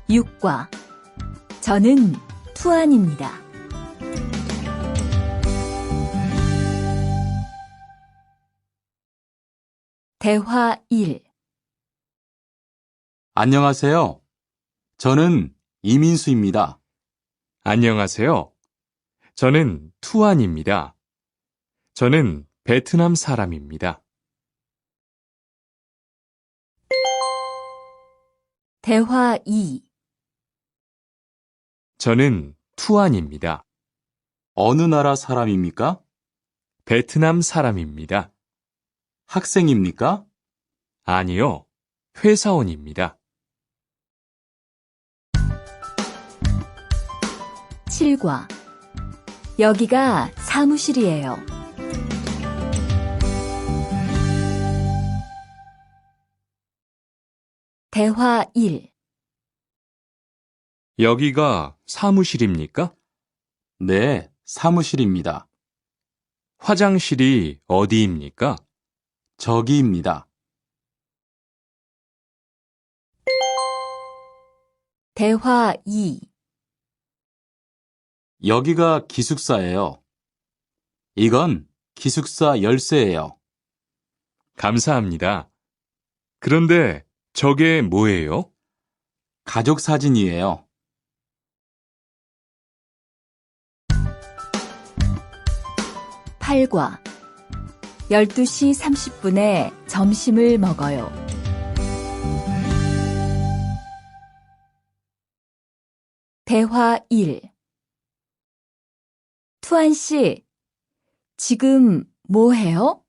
6과 저는 투안입니다. 대화 1. 안녕하세요. 저는 이민수입니다. 안녕하세요. 저는 투안입니다. 저는 베트남 사람입니다. 대화 2. 저는 투안입니다. 어느 나라 사람입니까? 베트남 사람입니다. 학생입니까? 아니요, 회사원입니다. 7과 여기가 사무실이에요. 대화 1. 여기가 사무실입니까? 네, 사무실입니다. 화장실이 어디입니까? 저기입니다. 대화 2. 여기가 기숙사예요. 이건 기숙사 열쇠예요. 감사합니다. 그런데 저게 뭐예요? 가족 사진이에요. 8과 12시 30분에 점심을 먹어요. 대화 1. 투안 씨, 지금 뭐 해요?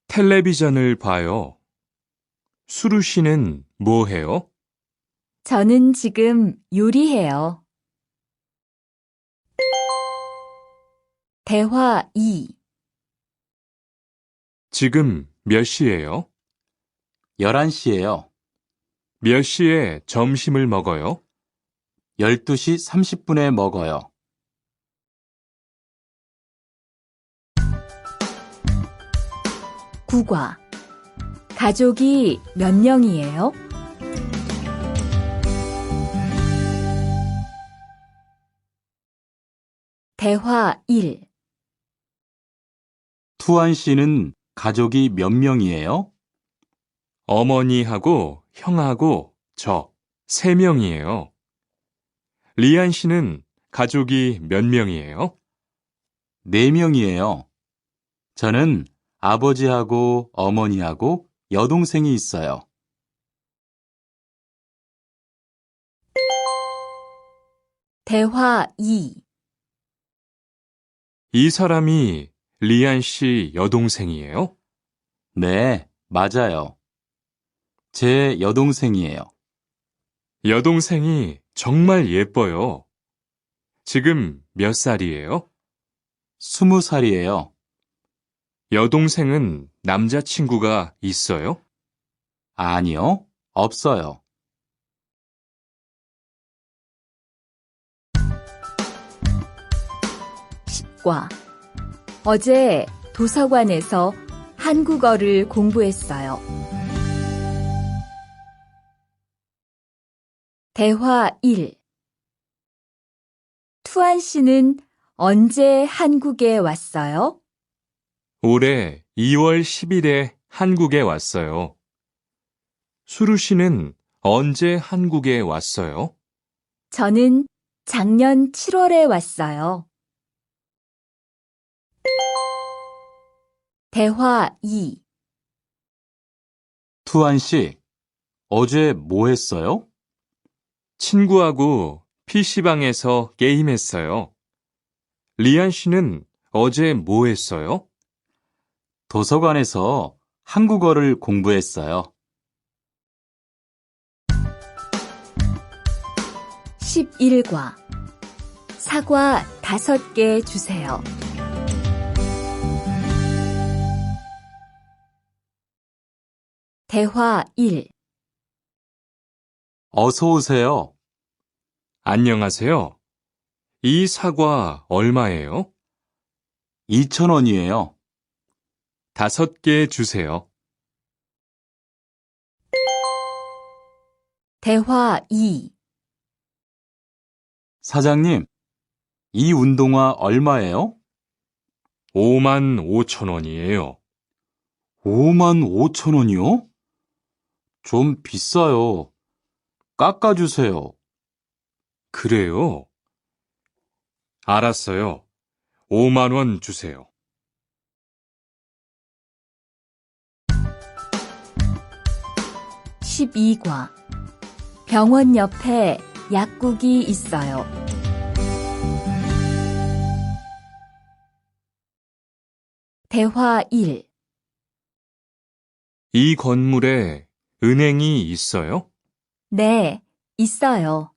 텔레비전을 봐요. 수루 씨는 뭐 해요? 저는 지금 요리해요. 대화 2. 지금 몇 시예요? 11시예요. 몇 시에 점심을 먹어요? 12시 30분에 먹어요. 9과 가족이 몇 명이에요? 대화 1. 투안 씨는 가족이 몇 명이에요? 어머니하고 형하고 저 3명이에요. 리안 씨는 가족이 몇 명이에요? 4명이에요. 저는 아버지하고 어머니하고 여동생이 있어요. 대화 2. 이 사람이 리안 씨 여동생이에요? 네, 맞아요. 제 여동생이에요. 여동생이 정말 예뻐요. 지금 몇 살이에요? 20살이에요. 여동생은 남자친구가 있어요? 아니요, 없어요. 10과 어제 도서관에서 한국어를 공부했어요. 대화 1. 투안 씨는 언제 한국에 왔어요? 올해 2월 10일에 한국에 왔어요. 수루 씨는 언제 한국에 왔어요? 저는 작년 7월에 왔어요. 대화 2. 투안 씨, 어제 뭐 했어요? 친구하고 PC방에서 게임했어요. 리안 씨는 어제 뭐 했어요? 도서관에서 한국어를 공부했어요. 11과 사과 5개 주세요. 대화 1. 어서 오세요. 안녕하세요. 이 사과 얼마예요? 2,000원이에요. 5개 주세요. 대화 2. 사장님, 이 운동화 얼마예요? 5만 5천 원이에요. 5만 5천 원이요? 좀 비싸요. 깎아주세요. 그래요? 알았어요. 5만 원 주세요. 12과 병원 옆에 약국이 있어요. 대화 1. 이 건물에 은행이 있어요? 네, 있어요.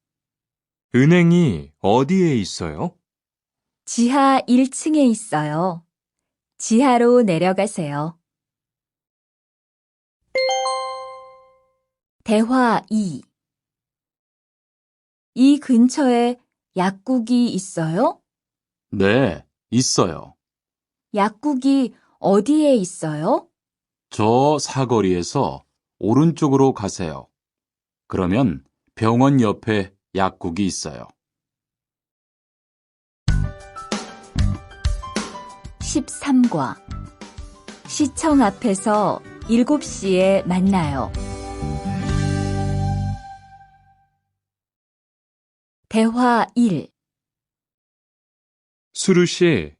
은행이 어디에 있어요? 지하 1층에 있어요. 지하로 내려가세요. 대화 2. 이 근처에 약국이 있어요? 네, 있어요. 약국이 어디에 있어요? 저 사거리에서 오른쪽으로 가세요. 그러면 병원 옆에 약국이 있어요. 13과 시청 앞에서 7시에 만나요. 대화 1. 수루 씨,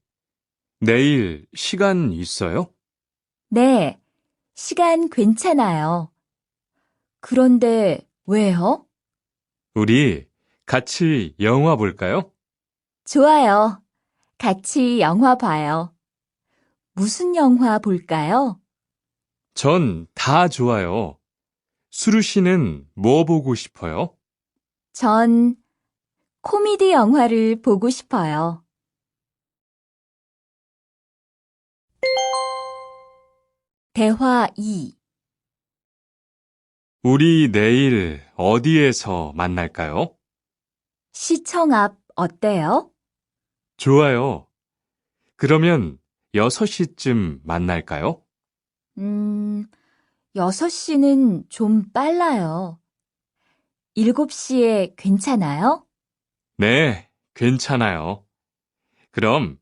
내일 시간 있어요? 네, 시간 괜찮아요. 그런데 왜요? 우리 같이 영화 볼까요? 좋아요. 같이 영화 봐요. 무슨 영화 볼까요? 전 다 좋아요. 수루 씨는 뭐 보고 싶어요? 전 코미디 영화를 보고 싶어요. 대화 2. 우리 내일 어디에서 만날까요? 시청 앞 어때요? 좋아요. 그러면 6시쯤 만날까요? 6시는 좀 빨라요. 7시에 괜찮아요? 네, 괜찮아요. 그럼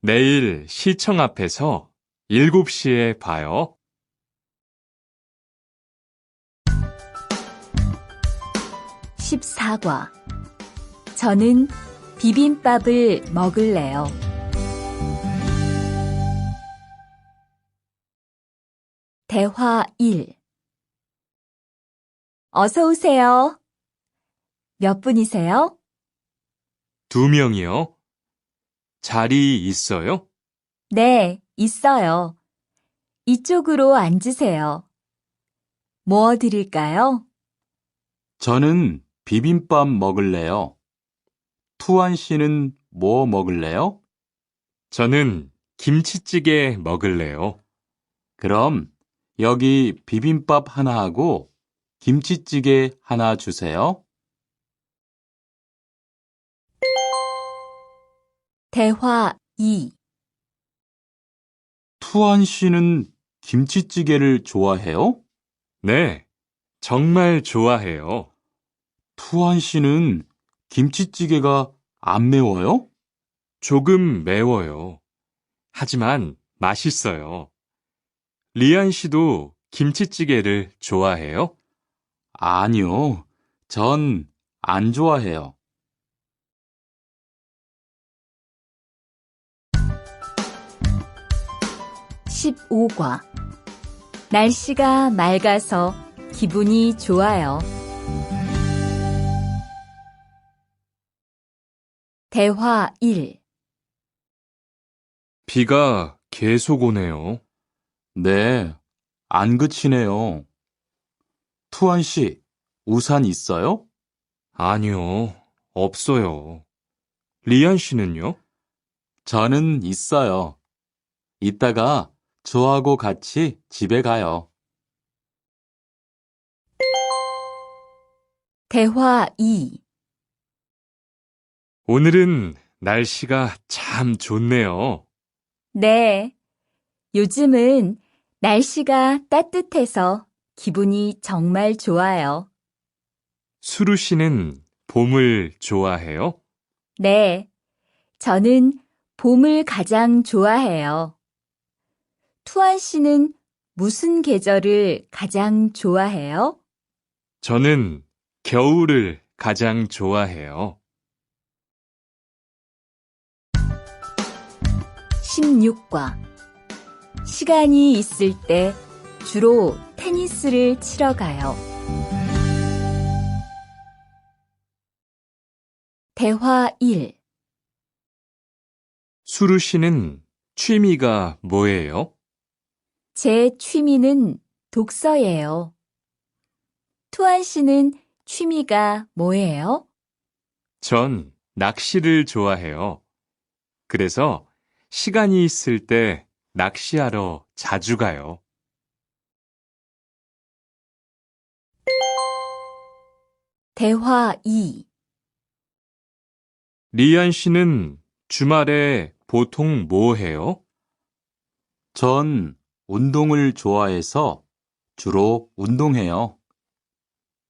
내일 시청 앞에서 7시에 봐요. 14과 저는 비빔밥을 먹을래요. 대화 1. 어서 오세요. 몇 분이세요? 2명이요. 자리 있어요? 네, 있어요. 이쪽으로 앉으세요. 뭐 드릴까요? 저는 비빔밥 먹을래요. 투안 씨는 뭐 먹을래요? 저는 김치찌개 먹을래요. 그럼 여기 비빔밥 하나 하고 김치찌개 하나 주세요. 대화 2. 투안 씨는 김치찌개를 좋아해요? 네, 정말 좋아해요. 투안 씨는 김치찌개가 안 매워요? 조금 매워요. 하지만 맛있어요. 리안 씨도 김치찌개를 좋아해요? 아니요. 전 안 좋아해요. 15과 날씨가 맑아서 기분이 좋아요. 대화 1. 비가 계속 오네요. 네, 안 그치네요. 투안 씨, 우산 있어요? 아니요, 없어요. 리안 씨는요? 저는 있어요. 이따가 저하고 같이 집에 가요. 대화 2. 오늘은 날씨가 참 좋네요. 네, 요즘은 날씨가 따뜻해서 기분이 정말 좋아요. 수루 씨는 봄을 좋아해요? 네, 저는 봄을 가장 좋아해요. 투안 씨는 무슨 계절을 가장 좋아해요? 저는 겨울을 가장 좋아해요. 16과 시간이 있을 때 주로 테니스를 치러 가요. 대화 1. 수루 씨는 취미가 뭐예요? 제 취미는 독서예요. 투안 씨는 취미가 뭐예요? 전 낚시를 좋아해요. 그래서 시간이 있을 때 낚시하러 자주 가요. 대화 2. 리안 씨는 주말에 보통 뭐 해요? 전 운동을 좋아해서 주로 운동해요.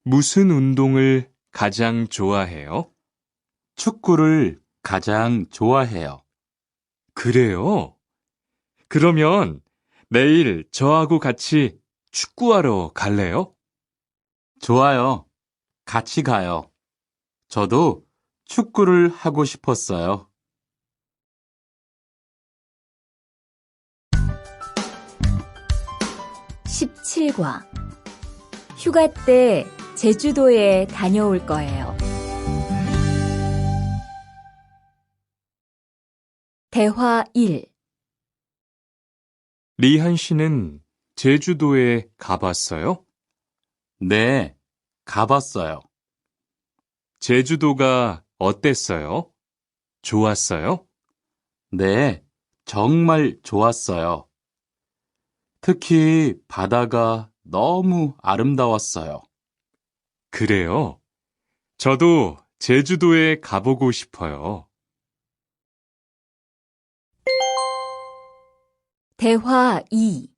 무슨 운동을 가장 좋아해요? 축구를 가장 좋아해요. 그래요? 그러면 내일 저하고 같이 축구하러 갈래요? 좋아요. 같이 가요. 저도 축구를 하고 싶었어요. 17과 휴가 때 제주도에 다녀올 거예요. 대화 1. 리한 씨는 제주도에 가봤어요? 네, 가봤어요. 제주도가 어땠어요? 좋았어요? 네, 정말 좋았어요. 특히 바다가 너무 아름다웠어요. 그래요? 저도 제주도에 가보고 싶어요. 대화 2.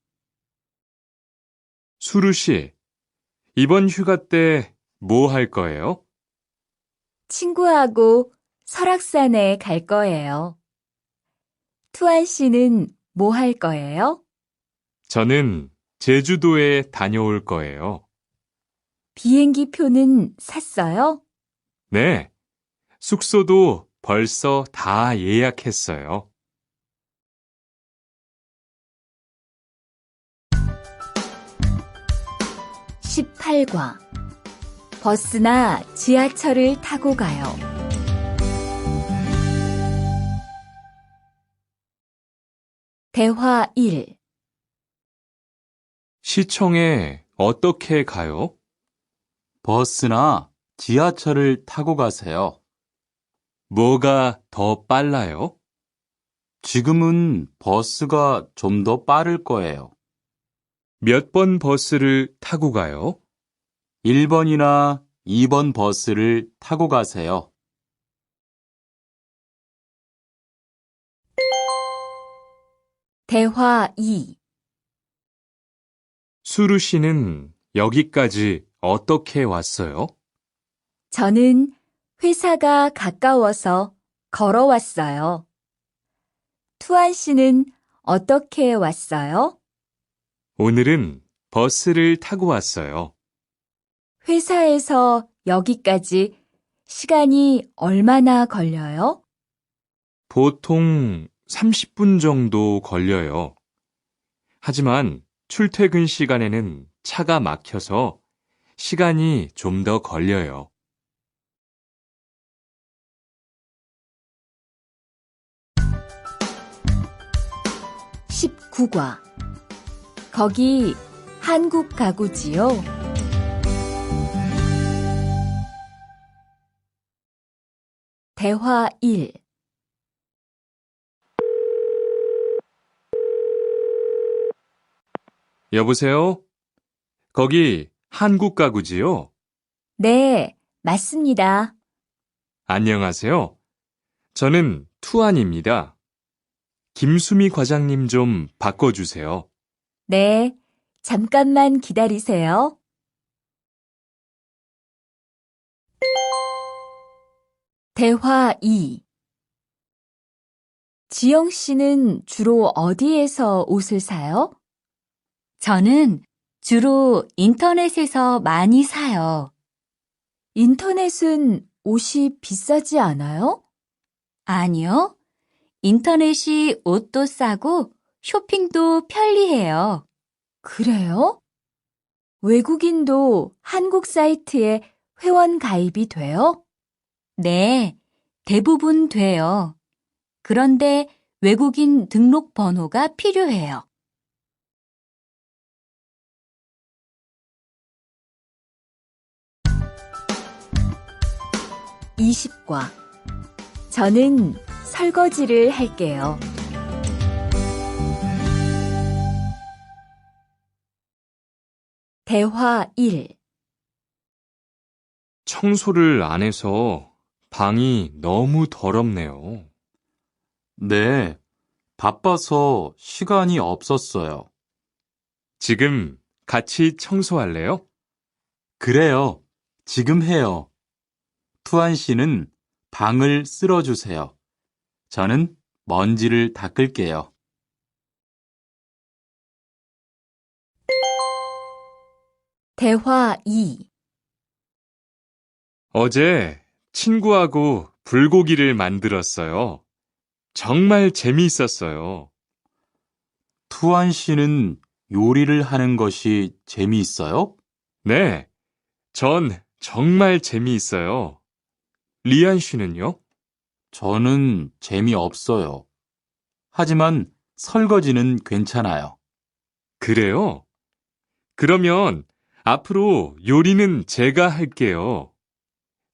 수루 씨, 이번 휴가 때 뭐 할 거예요? 친구하고 설악산에 갈 거예요. 투안 씨는 뭐 할 거예요? 저는 제주도에 다녀올 거예요. 비행기 표는 샀어요? 네, 숙소도 벌써 다 예약했어요. 18과 버스나 지하철을 타고 가요. 대화 1. 시청에 어떻게 가요? 버스나 지하철을 타고 가세요. 뭐가 더 빨라요? 지금은 버스가 좀 더 빠를 거예요. 몇 번 버스를 타고 가요? 1번이나 2번 버스를 타고 가세요. 대화 2. 수루 씨는 여기까지 어떻게 왔어요? 저는 회사가 가까워서 걸어왔어요. 투안 씨는 어떻게 왔어요? 오늘은 버스를 타고 왔어요. 회사에서 여기까지 시간이 얼마나 걸려요? 보통 30분 정도 걸려요. 하지만 출퇴근 시간에는 차가 막혀서 시간이 좀 더 걸려요. 19과 거기 한국 가구지요? 대화 1. 여보세요? 거기 한국 가구지요? 네, 맞습니다. 안녕하세요. 저는 투안입니다. 김수미 과장님 좀 바꿔주세요. 네, 잠깐만 기다리세요. 대화 2. 지영 씨는 주로 어디에서 옷을 사요? 저는 주로 인터넷에서 많이 사요. 인터넷은 옷이 비싸지 않아요? 아니요. 인터넷이 옷도 싸고 쇼핑도 편리해요. 그래요? 외국인도 한국 사이트에 회원 가입이 돼요? 네, 대부분 돼요. 그런데 외국인 등록 번호가 필요해요. 20과 저는 설거지를 할게요. 대화 1. 청소를 안 해서 방이 너무 더럽네요. 네, 바빠서 시간이 없었어요. 지금 같이 청소할래요? 그래요. 지금 해요. 투안 씨는 방을 쓸어주세요. 저는 먼지를 닦을게요. 대화 2. 어제 친구하고 불고기를 만들었어요. 정말 재미있었어요. 투안 씨는 요리를 하는 것이 재미있어요? 네, 전 정말 재미있어요. 리안 씨는요? 저는 재미없어요. 하지만 설거지는 괜찮아요. 그래요? 그러면 앞으로 요리는 제가 할게요.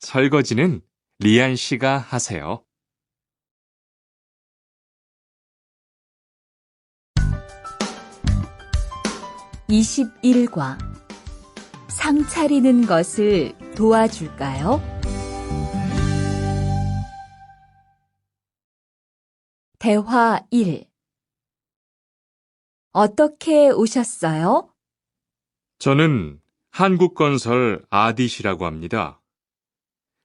설거지는 리안 씨가 하세요. 21과 상 차리는 것을 도와줄까요? 대화 1. 어떻게 오셨어요? 저는 한국건설 아디시라고 합니다.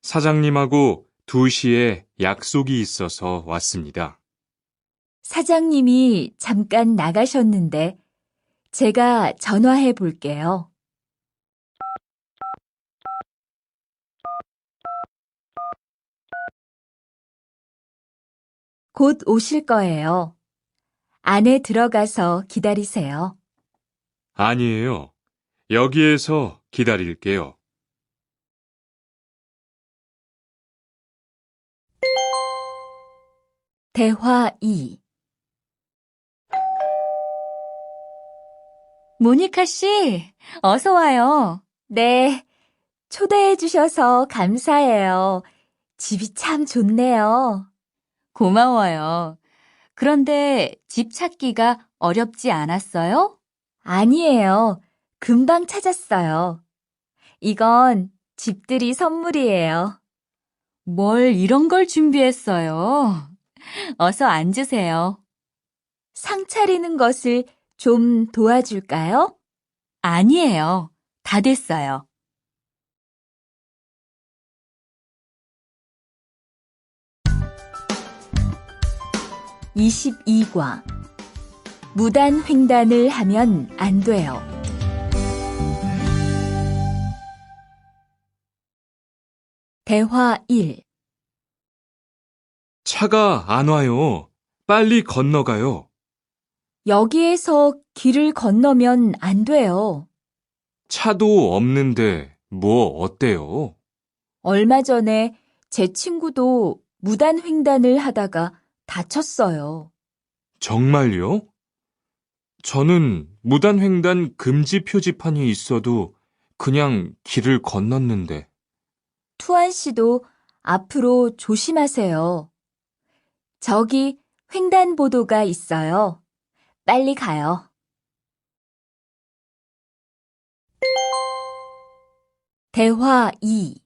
사장님하고 2시에 약속이 있어서 왔습니다. 사장님이 잠깐 나가셨는데 제가 전화해 볼게요. 곧 오실 거예요. 안에 들어가서 기다리세요. 아니에요. 여기에서 기다릴게요. 대화 2. 모니카 씨, 어서 와요. 네, 초대해 주셔서 감사해요. 집이 참 좋네요. 고마워요. 그런데 집 찾기가 어렵지 않았어요? 아니에요. 금방 찾았어요. 이건 집들이 선물이에요. 뭘 이런 걸 준비했어요? 어서 앉으세요. 상 차리는 것을 좀 도와줄까요? 아니에요. 다 됐어요. 22과 무단 횡단을 하면 안 돼요. 대화 1. 차가 안 와요. 빨리 건너가요. 여기에서 길을 건너면 안 돼요. 차도 없는데 뭐 어때요? 얼마 전에 제 친구도 무단 횡단을 하다가 다쳤어요. 정말요? 저는 무단횡단 금지 표지판이 있어도 그냥 길을 건넜는데. 투안 씨도 앞으로 조심하세요. 저기 횡단보도가 있어요. 빨리 가요. 대화 2.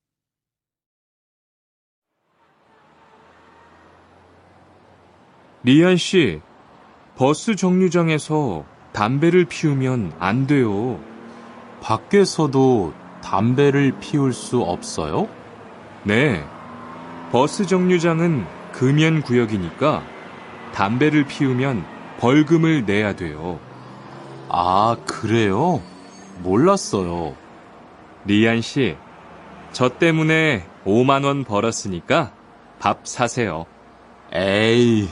리안 씨, 버스 정류장에서 담배를 피우면 안 돼요. 밖에서도 담배를 피울 수 없어요? 네, 버스 정류장은 금연 구역이니까 담배를 피우면 벌금을 내야 돼요. 아, 그래요? 몰랐어요. 리안 씨, 저 때문에 5만 원 벌었으니까 밥 사세요. 에이,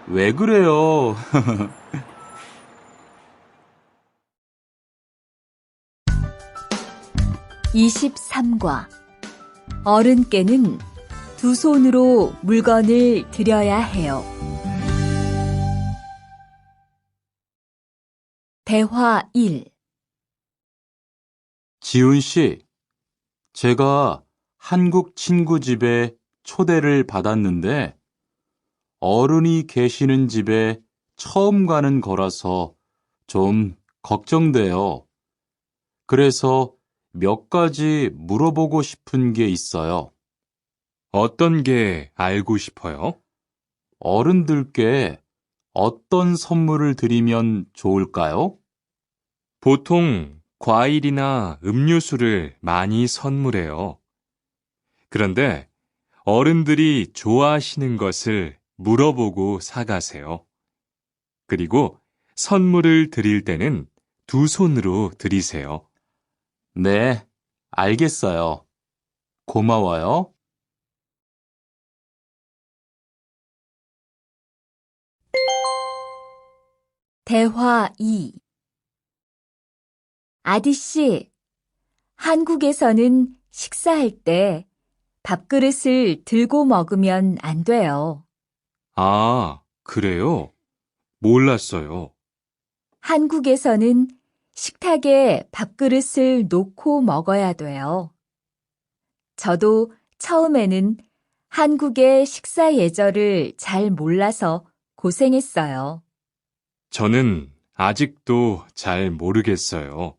왜 그래요? 23과 어른께는 두 손으로 물건을 들여야 해요. 대화 1. 지훈 씨, 제가 한국 친구 집에 초대를 받았는데 어른이 계시는 집에 처음 가는 거라서 좀 걱정돼요. 그래서 몇 가지 물어보고 싶은 게 있어요. 어떤 게 알고 싶어요? 어른들께 어떤 선물을 드리면 좋을까요? 보통 과일이나 음료수를 많이 선물해요. 그런데 어른들이 좋아하시는 것을 물어보고 사가세요. 그리고 선물을 드릴 때는 두 손으로 드리세요. 네, 알겠어요. 고마워요. 대화 2. 아디씨, 한국에서는 식사할 때 밥그릇을 들고 먹으면 안 돼요. 아, 그래요? 몰랐어요. 한국에서는 식탁에 밥그릇을 놓고 먹어야 돼요. 저도 처음에는 한국의 식사 예절을 잘 몰라서 고생했어요. 저는 아직도 잘 모르겠어요.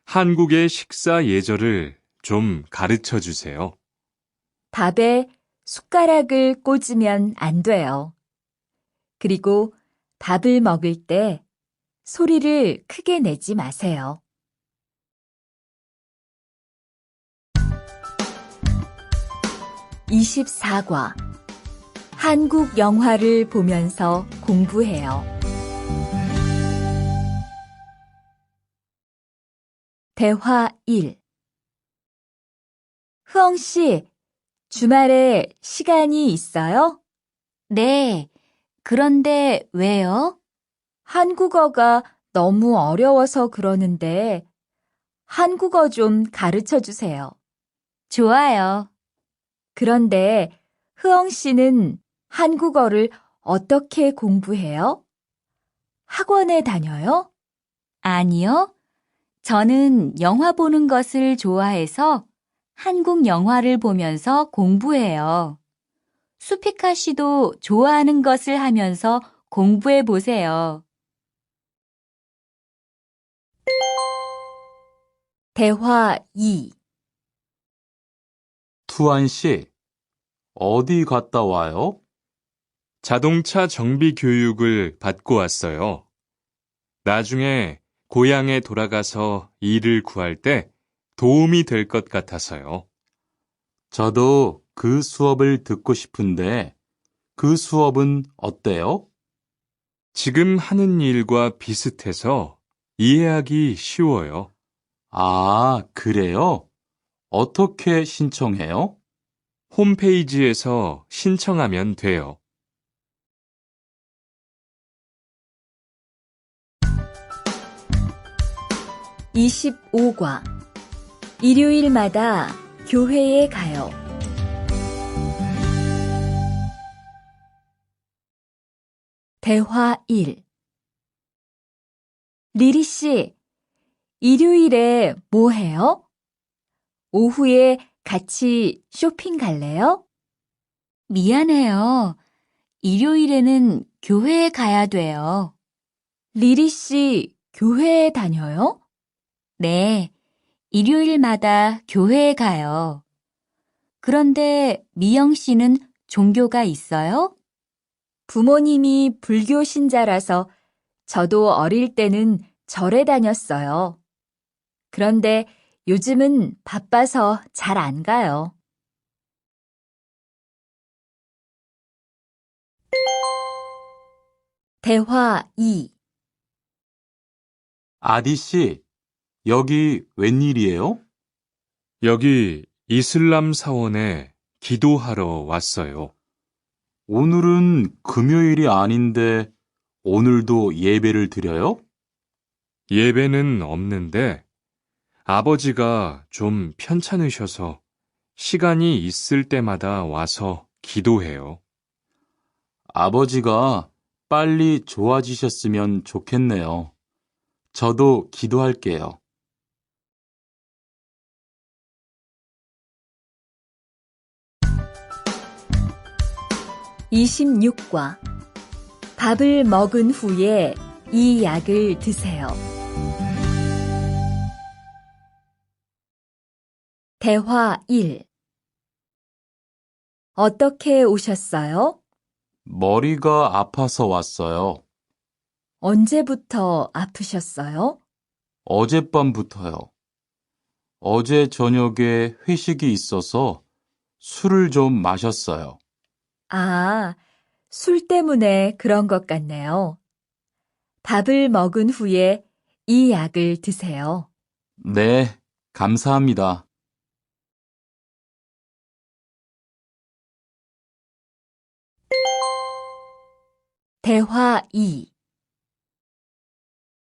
한국의 식사 예절을 좀 가르쳐 주세요. 밥에 숟가락을 꽂으면 안 돼요. 그리고 밥을 먹을 때 소리를 크게 내지 마세요. 24과 한국 영화를 보면서 공부해요. 대화 1. 흐엉 씨, 주말에 시간이 있어요? 네. 그런데 왜요? 한국어가 너무 어려워서 그러는데 한국어 좀 가르쳐 주세요. 좋아요. 그런데 흐엉 씨는 한국어를 어떻게 공부해요? 학원에 다녀요? 아니요. 저는 영화 보는 것을 좋아해서 한국 영화를 보면서 공부해요. 수피카 씨도 좋아하는 것을 하면서 공부해 보세요. 대화 2. 투안 씨, 어디 갔다 와요? 자동차 정비 교육을 받고 왔어요. 나중에 고향에 돌아가서 일을 구할 때 도움이 될 것 같아서요. 저도 그 수업을 듣고 싶은데 그 수업은 어때요? 지금 하는 일과 비슷해서 이해하기 쉬워요. 아, 그래요? 어떻게 신청해요? 홈페이지에서 신청하면 돼요. 25과 일요일마다 교회에 가요. 대화 1. 리리 씨, 일요일에 뭐 해요? 오후에 같이 쇼핑 갈래요? 미안해요. 일요일에는 교회에 가야 돼요. 리리 씨, 교회에 다녀요? 네, 일요일마다 교회에 가요. 그런데 미영 씨는 종교가 있어요? 부모님이 불교 신자라서 저도 어릴 때는 절에 다녔어요. 그런데 요즘은 바빠서 잘 안 가요. 대화 2. 아디 씨, 여기 웬일이에요? 여기 이슬람 사원에 기도하러 왔어요. 오늘은 금요일이 아닌데 오늘도 예배를 드려요? 예배는 없는데 아버지가 좀 편찮으셔서 시간이 있을 때마다 와서 기도해요. 아버지가 빨리 좋아지셨으면 좋겠네요. 저도 기도할게요. 26과 밥을 먹은 후에 이 약을 드세요. 대화 1. 어떻게 오셨어요? 머리가 아파서 왔어요. 언제부터 아프셨어요? 어젯밤부터요. 어제 저녁에 회식이 있어서 술을 좀 마셨어요. 아, 술 때문에 그런 것 같네요. 밥을 먹은 후에 이 약을 드세요. 네, 감사합니다. 대화 2.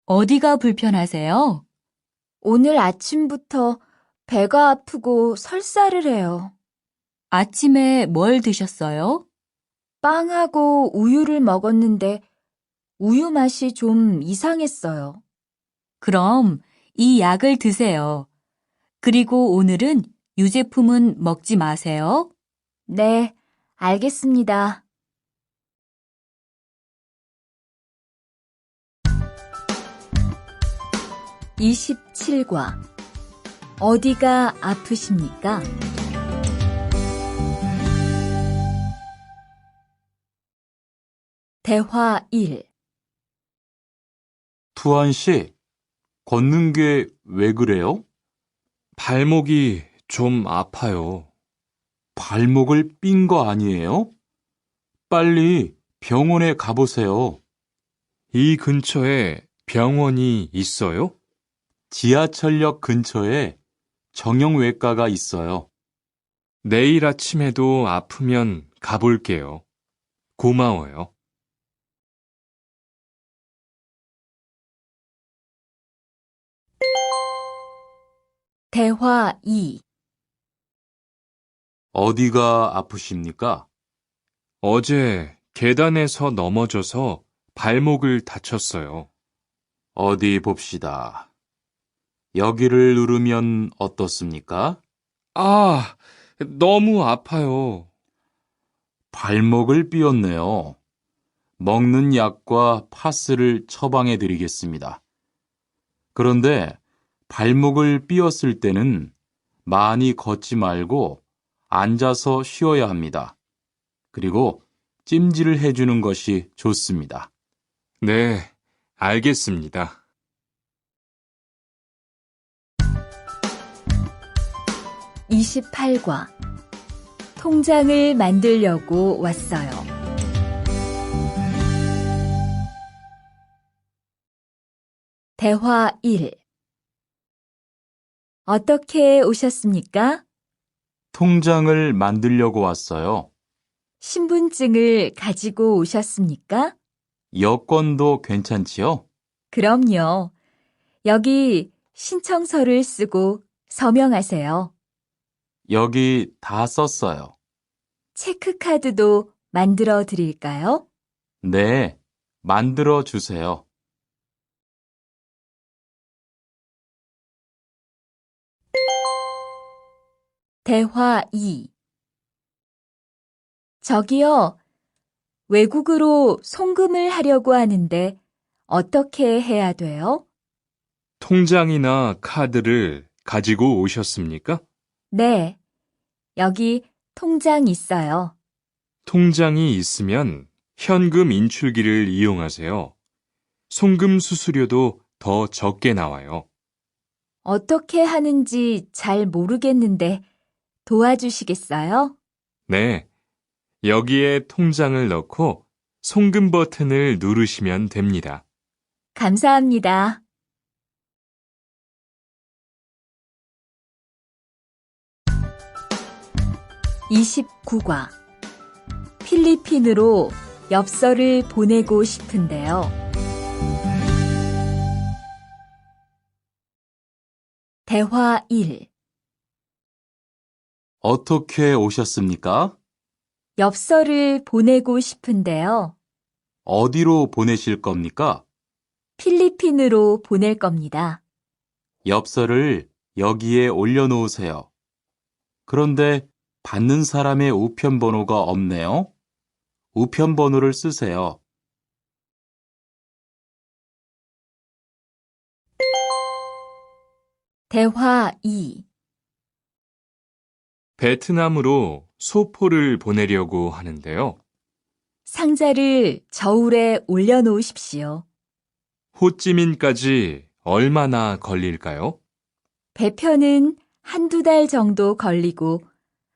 어디가 불편하세요? 오늘 아침부터 배가 아프고 설사를 해요. 아침에 뭘 드셨어요? 빵하고 우유를 먹었는데 우유 맛이 좀 이상했어요. 그럼 이 약을 드세요. 그리고 오늘은 유제품은 먹지 마세요. 네, 알겠습니다. 27과 어디가 아프십니까? 대화 1. 투안 씨, 걷는 게 왜 그래요? 발목이 좀 아파요. 발목을 삔 거 아니에요? 빨리 병원에 가보세요. 이 근처에 병원이 있어요? 지하철역 근처에 정형외과가 있어요. 내일 아침에도 아프면 가볼게요. 고마워요. 대화 2. 어디가 아프십니까? 어제 계단에서 넘어져서 발목을 다쳤어요. 어디 봅시다. 여기를 누르면 어떻습니까? 아, 너무 아파요. 발목을 삐었네요. 먹는 약과 파스를 처방해 드리겠습니다. 그런데 발목을 삐었을 때는 많이 걷지 말고 앉아서 쉬어야 합니다. 그리고 찜질을 해주는 것이 좋습니다. 네, 알겠습니다. 28과 통장을 만들려고 왔어요. 대화 1. 어떻게 오셨습니까? 통장을 만들려고 왔어요. 신분증을 가지고 오셨습니까? 여권도 괜찮지요? 그럼요. 여기 신청서를 쓰고 서명하세요. 여기 다 썼어요. 체크카드도 만들어 드릴까요? 네, 만들어 주세요. 대화 2. 저기요, 외국으로 송금을 하려고 하는데 어떻게 해야 돼요? 통장이나 카드를 가지고 오셨습니까? 네, 여기 통장 있어요. 통장이 있으면 현금 인출기를 이용하세요. 송금 수수료도 더 적게 나와요. 어떻게 하는지 잘 모르겠는데 도와주시겠어요? 네, 여기에 통장을 넣고 송금 버튼을 누르시면 됩니다. 감사합니다. (29과) 필리핀으로 엽서를 보내고 싶은데요. 대화 1. 어떻게 오셨습니까? 엽서를 보내고 싶은데요. 어디로 보내실 겁니까? 필리핀으로 보낼 겁니다. 엽서를 여기에 올려놓으세요. 그런데 받는 사람의 우편번호가 없네요. 우편번호를 쓰세요. 대화 2. 베트남으로 소포를 보내려고 하는데요. 상자를 저울에 올려놓으십시오. 호찌민까지 얼마나 걸릴까요? 배편은 한두 달 정도 걸리고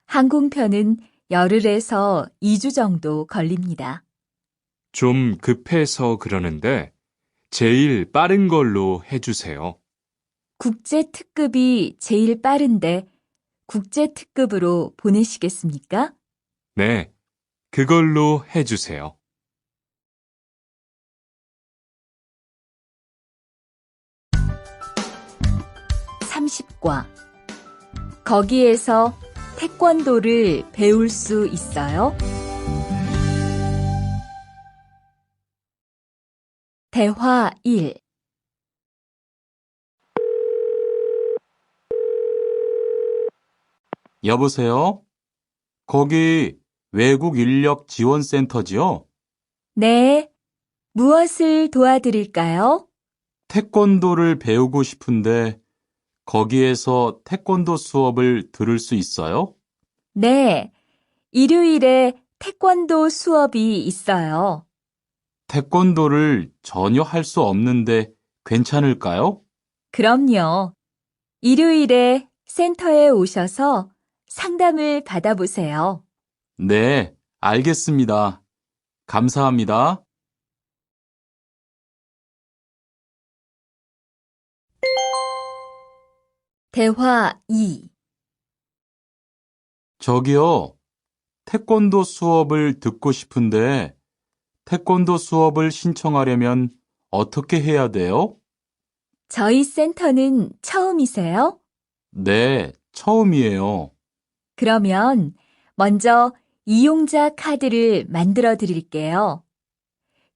항공편은 열흘에서 2주 정도 걸립니다. 좀 급해서 그러는데 제일 빠른 걸로 해주세요. 국제 특급이 제일 빠른데 국제 특급으로 보내시겠습니까? 네, 그걸로 해주세요. (30과) 거기에서 태권도를 배울 수 있어요? 대화 1. 여보세요? 거기 외국 인력 지원센터지요? 네. 무엇을 도와드릴까요? 태권도를 배우고 싶은데 거기에서 태권도 수업을 들을 수 있어요? 네. 일요일에 태권도 수업이 있어요. 태권도를 전혀 할 수 없는데 괜찮을까요? 그럼요. 일요일에 센터에 오셔서 상담을 받아보세요. 네, 알겠습니다. 감사합니다. 대화 2. 저기요, 태권도 수업을 듣고 싶은데 태권도 수업을 신청하려면 어떻게 해야 돼요? 저희 센터는 처음이세요? 네, 처음이에요. 그러면 먼저 이용자 카드를 만들어 드릴게요.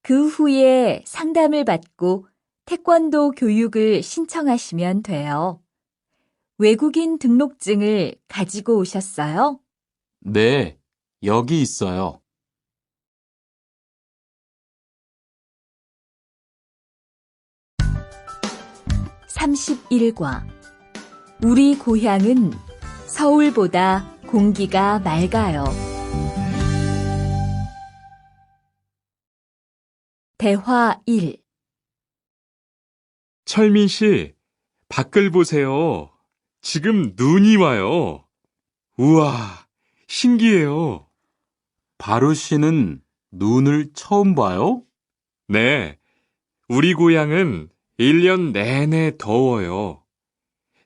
그 후에 상담을 받고 태권도 교육을 신청하시면 돼요. 외국인 등록증을 가지고 오셨어요? 네, 여기 있어요. (31과) 우리 고향은 서울보다 공기가 맑아요. 대화 1. 철민 씨, 밖을 보세요. 지금 눈이 와요. 우와, 신기해요. 바루 씨는 눈을 처음 봐요? 네, 우리 고향은 1년 내내 더워요.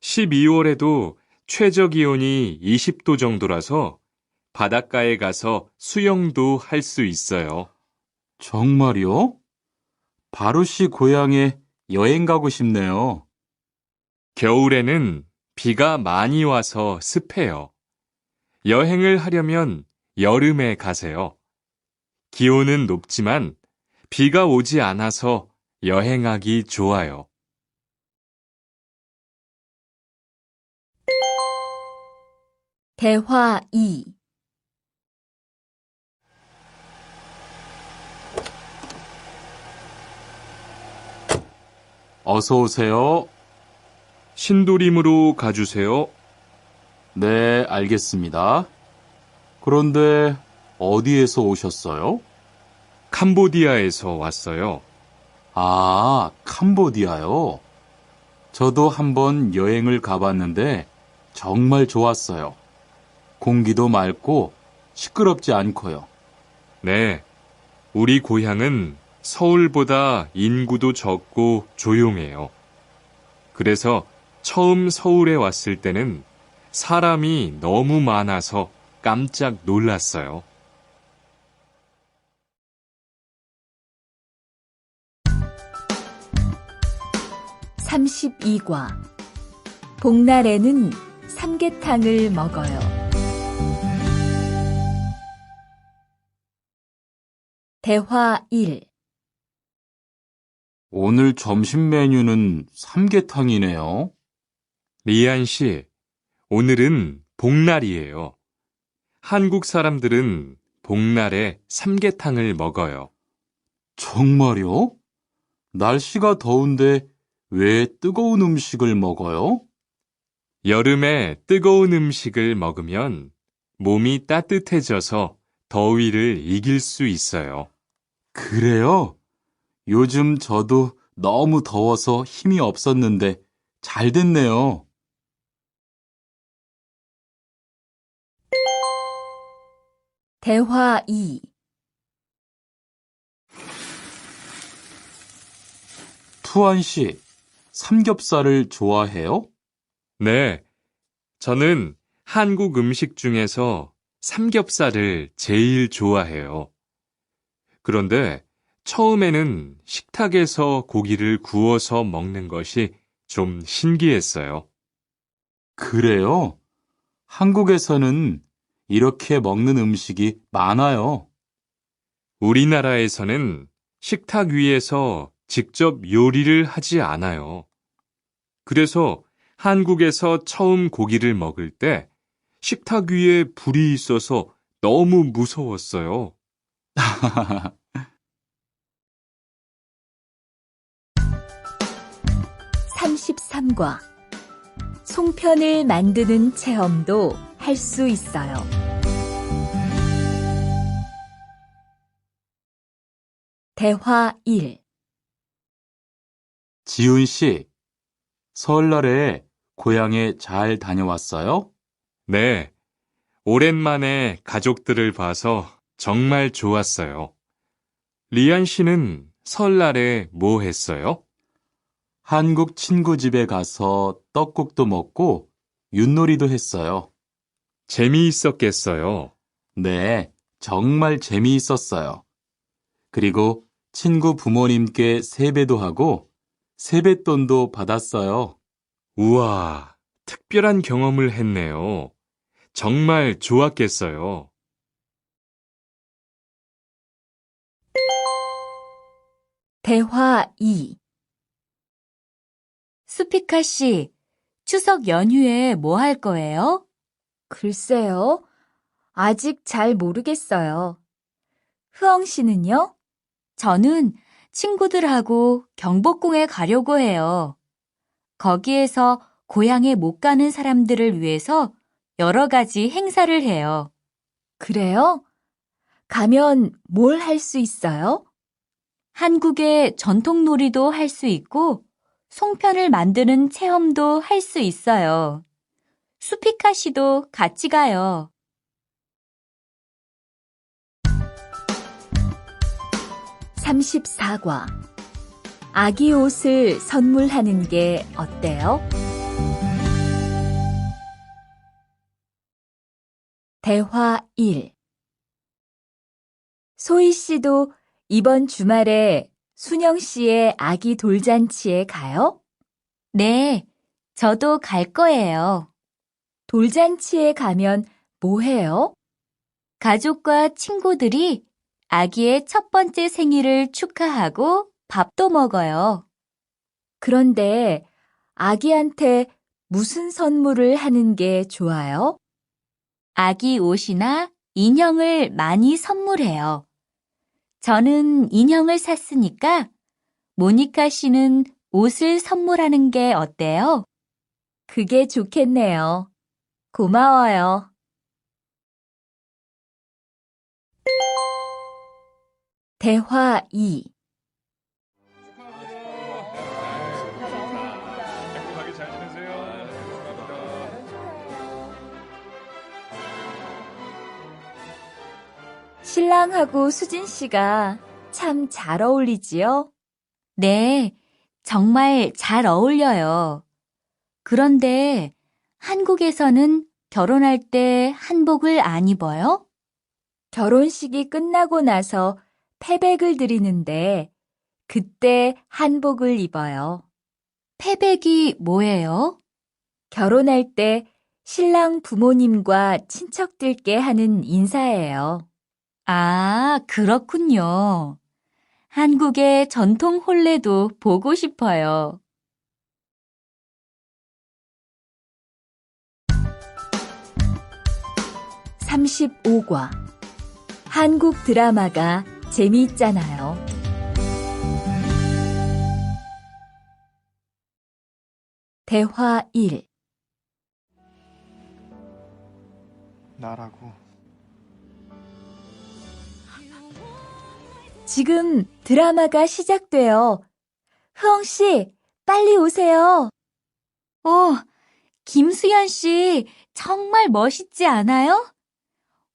12월에도 최저 기온이 20도 정도라서 바닷가에 가서 수영도 할 수 있어요. 정말요? 바루 씨 고향에 여행 가고 싶네요. 겨울에는 비가 많이 와서 습해요. 여행을 하려면 여름에 가세요. 기온은 높지만 비가 오지 않아서 여행하기 좋아요. 대화 2. 어서 오세요. 신도림으로 가주세요. 네, 알겠습니다. 그런데 어디에서 오셨어요? 캄보디아에서 왔어요. 아, 캄보디아요. 저도 한번 여행을 가봤는데 정말 좋았어요. 공기도 맑고 시끄럽지 않고요. 네, 우리 고향은 서울보다 인구도 적고 조용해요. 그래서 처음 서울에 왔을 때는 사람이 너무 많아서 깜짝 놀랐어요. 32과 복날에는 삼계탕을 먹어요. 대화 1. 오늘 점심 메뉴는 삼계탕이네요. 리안 씨, 오늘은 복날이에요. 한국 사람들은 복날에 삼계탕을 먹어요. 정말요? 날씨가 더운데 왜 뜨거운 음식을 먹어요? 여름에 뜨거운 음식을 먹으면 몸이 따뜻해져서 더위를 이길 수 있어요. 그래요? 요즘 저도 너무 더워서 힘이 없었는데 잘 됐네요. 대화 2. 투안 씨, 삼겹살을 좋아해요? 네, 저는 한국 음식 중에서 삼겹살을 제일 좋아해요. 그런데 처음에는 식탁에서 고기를 구워서 먹는 것이 좀 신기했어요. 그래요? 한국에서는 이렇게 먹는 음식이 많아요. 우리나라에서는 식탁 위에서 직접 요리를 하지 않아요. 그래서 한국에서 처음 고기를 먹을 때 식탁 위에 불이 있어서 너무 무서웠어요. 33과 송편을 만드는 체험도 할 수 있어요. 대화 1. 지훈 씨, 설날에 고향에 잘 다녀왔어요? 네, 오랜만에 가족들을 봐서 정말 좋았어요. 리안 씨는 설날에 뭐 했어요? 한국 친구 집에 가서 떡국도 먹고 윷놀이도 했어요. 재미있었겠어요. 네, 정말 재미있었어요. 그리고 친구 부모님께 세배도 하고 세뱃돈도 받았어요. 우와, 특별한 경험을 했네요. 정말 좋았겠어요. 대화 2. 수피카 씨, 추석 연휴에 뭐 할 거예요? 글쎄요. 아직 잘 모르겠어요. 흐엉 씨는요? 저는 친구들하고 경복궁에 가려고 해요. 거기에서 고향에 못 가는 사람들을 위해서 여러 가지 행사를 해요. 그래요? 가면 뭘 할 수 있어요? 한국의 전통 놀이도 할 수 있고 송편을 만드는 체험도 할 수 있어요. 수피카 씨도 같이 가요. 34과 아기 옷을 선물하는 게 어때요? 대화 1. 소희 씨도 이번 주말에 순영 씨의 아기 돌잔치에 가요? 네, 저도 갈 거예요. 돌잔치에 가면 뭐 해요? 가족과 친구들이 아기의 첫 번째 생일을 축하하고 밥도 먹어요. 그런데 아기한테 무슨 선물을 하는 게 좋아요? 아기 옷이나 인형을 많이 선물해요. 저는 인형을 샀으니까 모니카 씨는 옷을 선물하는 게 어때요? 그게 좋겠네요. 고마워요. 대화 2. 행복하게 잘 지내세요. 신랑하고 수진 씨가 참 잘 어울리지요? 네, 정말 잘 어울려요. 그런데 한국에서는 결혼할 때 한복을 안 입어요? 결혼식이 끝나고 나서 패백을 드리는데 그때 한복을 입어요. 패백이 뭐예요? 결혼할 때 신랑 부모님과 친척들께 하는 인사예요. 아, 그렇군요. 한국의 전통 혼례도 보고 싶어요. 35과 한국 드라마가 재미있잖아요. 대화 1. 나라고. 지금 드라마가 시작돼요. 흐엉 씨, 빨리 오세요. 김수현 씨, 정말 멋있지 않아요?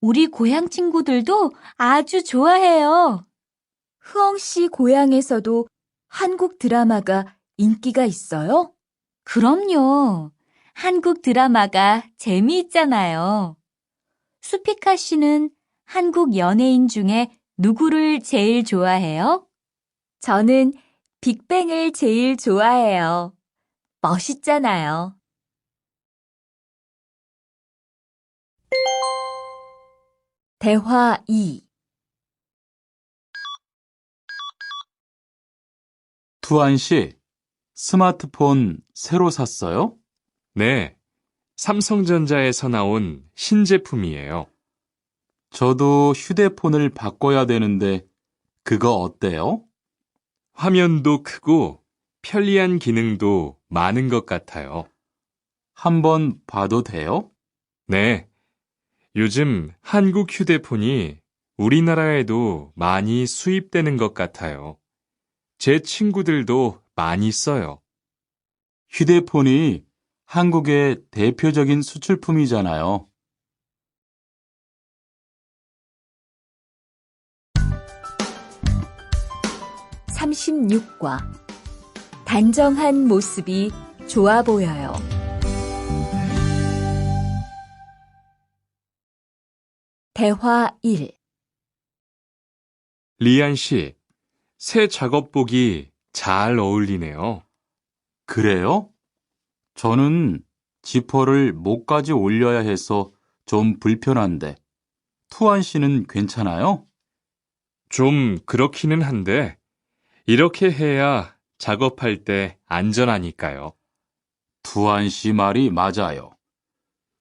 우리 고향 친구들도 아주 좋아해요. 흐엉 씨 고향에서도 한국 드라마가 인기가 있어요? 그럼요. 한국 드라마가 재미있잖아요. 수피카 씨는 한국 연예인 중에 누구를 제일 좋아해요? 저는 빅뱅을 제일 좋아해요. 멋있잖아요. 대화 2. 투안 씨, 스마트폰 새로 샀어요? 네, 삼성전자에서 나온 신제품이에요. 저도 휴대폰을 바꿔야 되는데 그거 어때요? 화면도 크고 편리한 기능도 많은 것 같아요. 한번 봐도 돼요? 네, 요즘 한국 휴대폰이 우리나라에도 많이 수입되는 것 같아요. 제 친구들도 많이 써요. 휴대폰이 한국의 대표적인 수출품이잖아요. 36과 단정한 모습이 좋아 보여요. 대화 1. 리안 씨, 새 작업복이 잘 어울리네요. 그래요? 저는 지퍼를 목까지 올려야 해서 좀 불편한데, 투안 씨는 괜찮아요? 좀 그렇기는 한데, 이렇게 해야 작업할 때 안전하니까요. 투안 씨 말이 맞아요.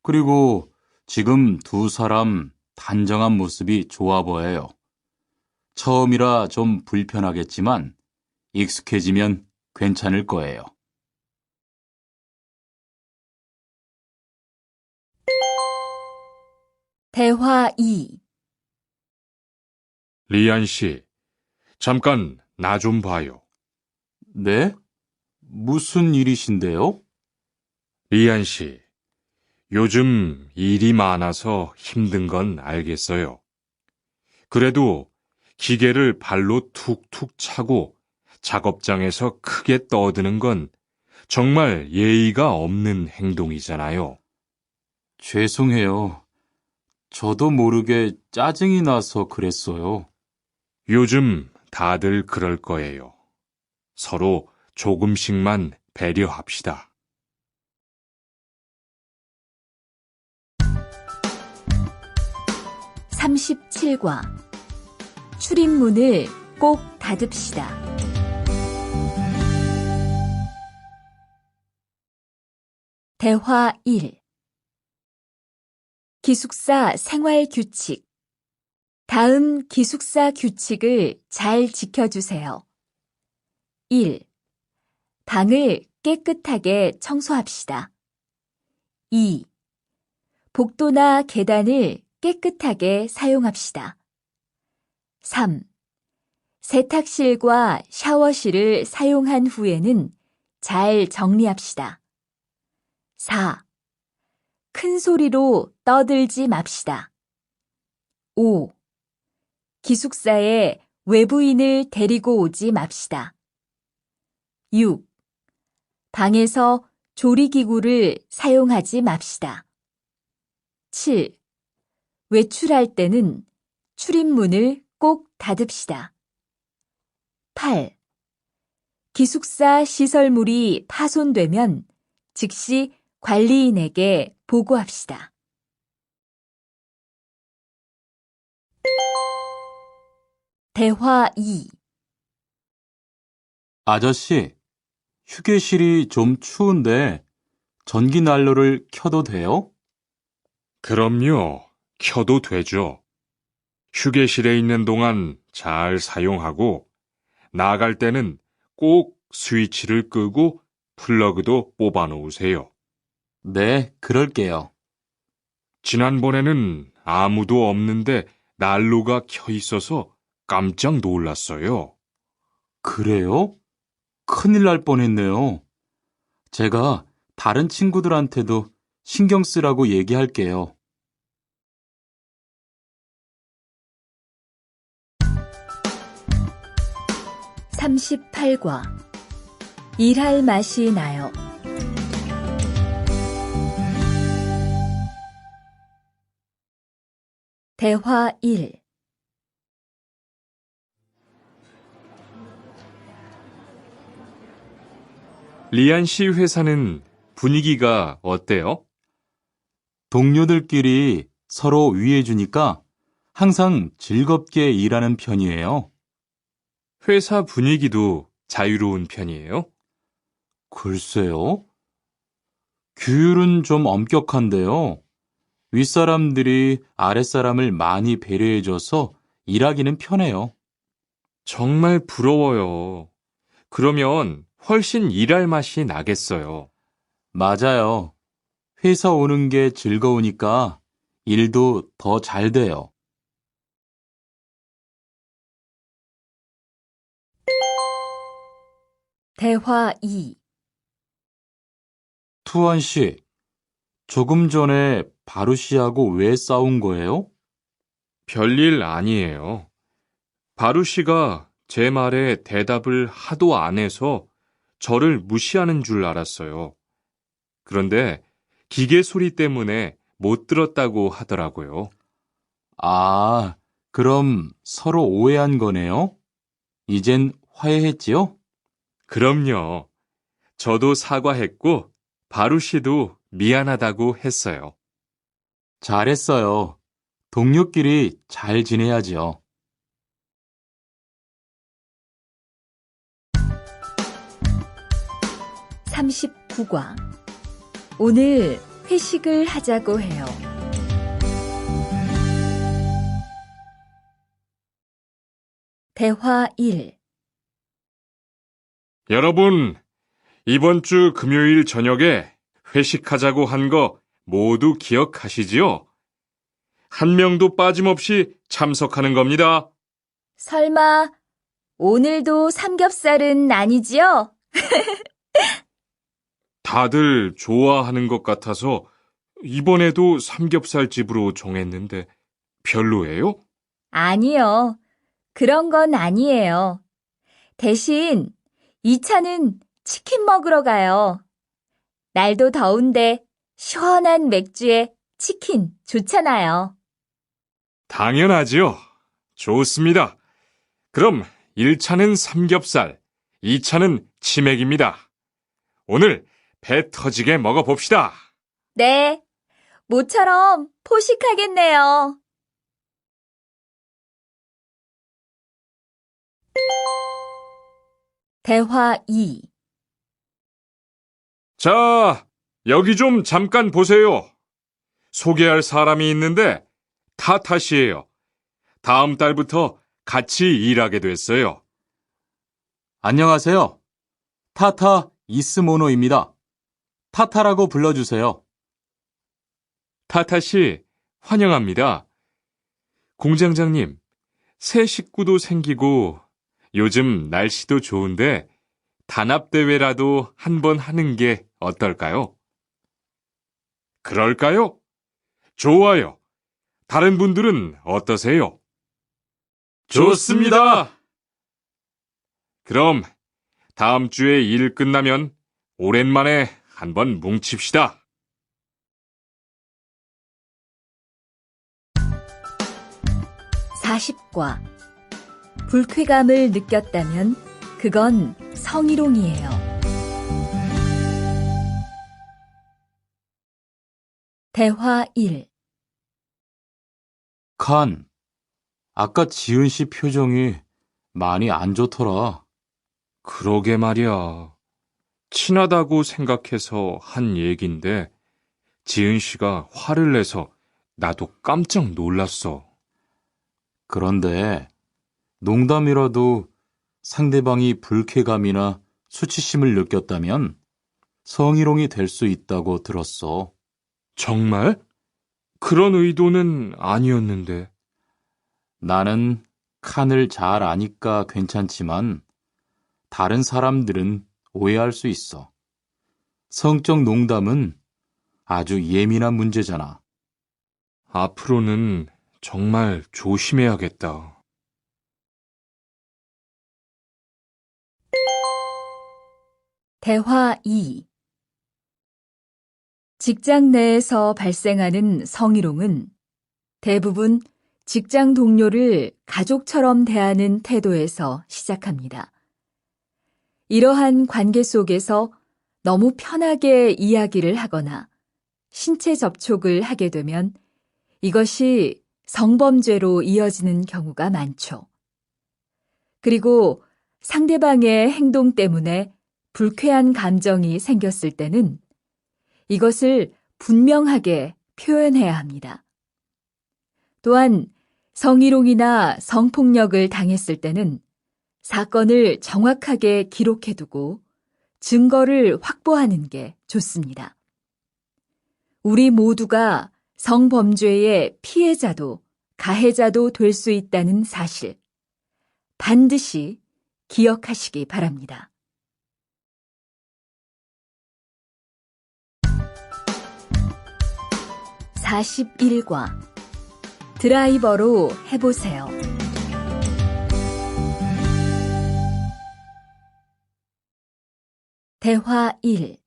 그리고 지금 두 사람 단정한 모습이 좋아 보여요. 처음이라 좀 불편하겠지만 익숙해지면 괜찮을 거예요. 대화 2. 리안 씨, 잠깐 나 좀 봐요. 네? 무슨 일이신데요? 리안 씨, 요즘 일이 많아서 힘든 건 알겠어요. 그래도 기계를 발로 툭툭 차고 작업장에서 크게 떠드는 건 정말 예의가 없는 행동이잖아요. 죄송해요. 저도 모르게 짜증이 나서 그랬어요. 요즘 다들 그럴 거예요. 서로 조금씩만 배려합시다. 37과 출입문을 꼭 닫읍시다. 대화 1. 기숙사 생활 규칙. 다음 기숙사 규칙을 잘 지켜주세요. 1. 방을 깨끗하게 청소합시다. 2. 복도나 계단을 깨끗하게 사용합시다. 3. 세탁실과 샤워실을 사용한 후에는 잘 정리합시다. 4. 큰 소리로 떠들지 맙시다. 5. 기숙사에 외부인을 데리고 오지 맙시다. 6. 방에서 조리기구를 사용하지 맙시다. 7. 외출할 때는 출입문을 꼭 닫읍시다. 8. 기숙사 시설물이 파손되면 즉시 관리인에게 보고합시다. 대화 2. 아저씨, 휴게실이 좀 추운데 전기 난로를 켜도 돼요? 그럼요. 켜도 되죠. 휴게실에 있는 동안 잘 사용하고 나갈 때는 꼭 스위치를 끄고 플러그도 뽑아 놓으세요. 네, 그럴게요. 지난번에는 아무도 없는데 난로가 켜 있어서 깜짝 놀랐어요. 그래요? 큰일 날 뻔했네요. 제가 다른 친구들한테도 신경 쓰라고 얘기할게요. 38과 일할 맛이 나요. 대화 1. 리안 씨 회사는 분위기가 어때요? 동료들끼리 서로 위해주니까 항상 즐겁게 일하는 편이에요. 회사 분위기도 자유로운 편이에요? 글쎄요. 규율은 좀 엄격한데요. 윗사람들이 아랫사람을 많이 배려해줘서 일하기는 편해요. 정말 부러워요. 그러면 훨씬 일할 맛이 나겠어요. 맞아요. 회사 오는 게 즐거우니까 일도 더 잘 돼요. 대화 2. 투원 씨, 조금 전에 바루 씨하고 왜 싸운 거예요? 별일 아니에요. 바루 씨가 제 말에 대답을 하도 안 해서 저를 무시하는 줄 알았어요. 그런데 기계 소리 때문에 못 들었다고 하더라고요. 아, 그럼 서로 오해한 거네요? 이젠 화해했지요? 그럼요. 저도 사과했고 바루 씨도 미안하다고 했어요. 잘했어요. 동료끼리 잘 지내야지요. 39과 오늘 회식을 하자고 해요. 대화 1. 여러분, 이번 주 금요일 저녁에 회식하자고 한 거 모두 기억하시지요? 한 명도 빠짐없이 참석하는 겁니다. 설마 오늘도 삼겹살은 아니지요? 다들 좋아하는 것 같아서 이번에도 삼겹살 집으로 정했는데 별로예요? 아니요. 그런 건 아니에요. 대신 2차는 치킨 먹으러 가요. 날도 더운데 시원한 맥주에 치킨 좋잖아요. 당연하지요. 좋습니다. 그럼 1차는 삼겹살, 2차는 치맥입니다. 오늘 배 터지게 먹어봅시다. 네, 모처럼 포식하겠네요. 대화 2. 자, 여기 좀 잠깐 보세요. 소개할 사람이 있는데 타타 씨예요. 다음 달부터 같이 일하게 됐어요. 안녕하세요. 타타 이스모노입니다. 타타라고 불러주세요. 타타 씨, 환영합니다. 공장장님, 새 식구도 생기고 요즘 날씨도 좋은데 단합대회라도 한번 하는 게 어떨까요? 그럴까요? 좋아요. 다른 분들은 어떠세요? 좋습니다. 그럼 다음 주에 일 끝나면 오랜만에 한번 뭉칩시다. (40과) 불쾌감을 느꼈다면 그건 성희롱이에요. 대화 1. 칸, 아까 지은 씨 표정이 많이 안 좋더라. 그러게 말이야. 친하다고 생각해서 한 얘긴데 지은 씨가 화를 내서 나도 깜짝 놀랐어. 그런데 농담이라도 상대방이 불쾌감이나 수치심을 느꼈다면 성희롱이 될 수 있다고 들었어. 정말? 그런 의도는 아니었는데. 나는 칸을 잘 아니까 괜찮지만 다른 사람들은 오해할 수 있어. 성적 농담은 아주 예민한 문제잖아. 앞으로는 정말 조심해야겠다. 대화 2. 직장 내에서 발생하는 성희롱은 대부분 직장 동료를 가족처럼 대하는 태도에서 시작합니다. 이러한 관계 속에서 너무 편하게 이야기를 하거나 신체 접촉을 하게 되면 이것이 성범죄로 이어지는 경우가 많죠. 그리고 상대방의 행동 때문에 불쾌한 감정이 생겼을 때는 이것을 분명하게 표현해야 합니다. 또한 성희롱이나 성폭력을 당했을 때는 사건을 정확하게 기록해두고 증거를 확보하는 게 좋습니다. 우리 모두가 성범죄의 피해자도 가해자도 될 수 있다는 사실, 반드시 기억하시기 바랍니다. (41과) 드라이버로 해보세요. 대화 1.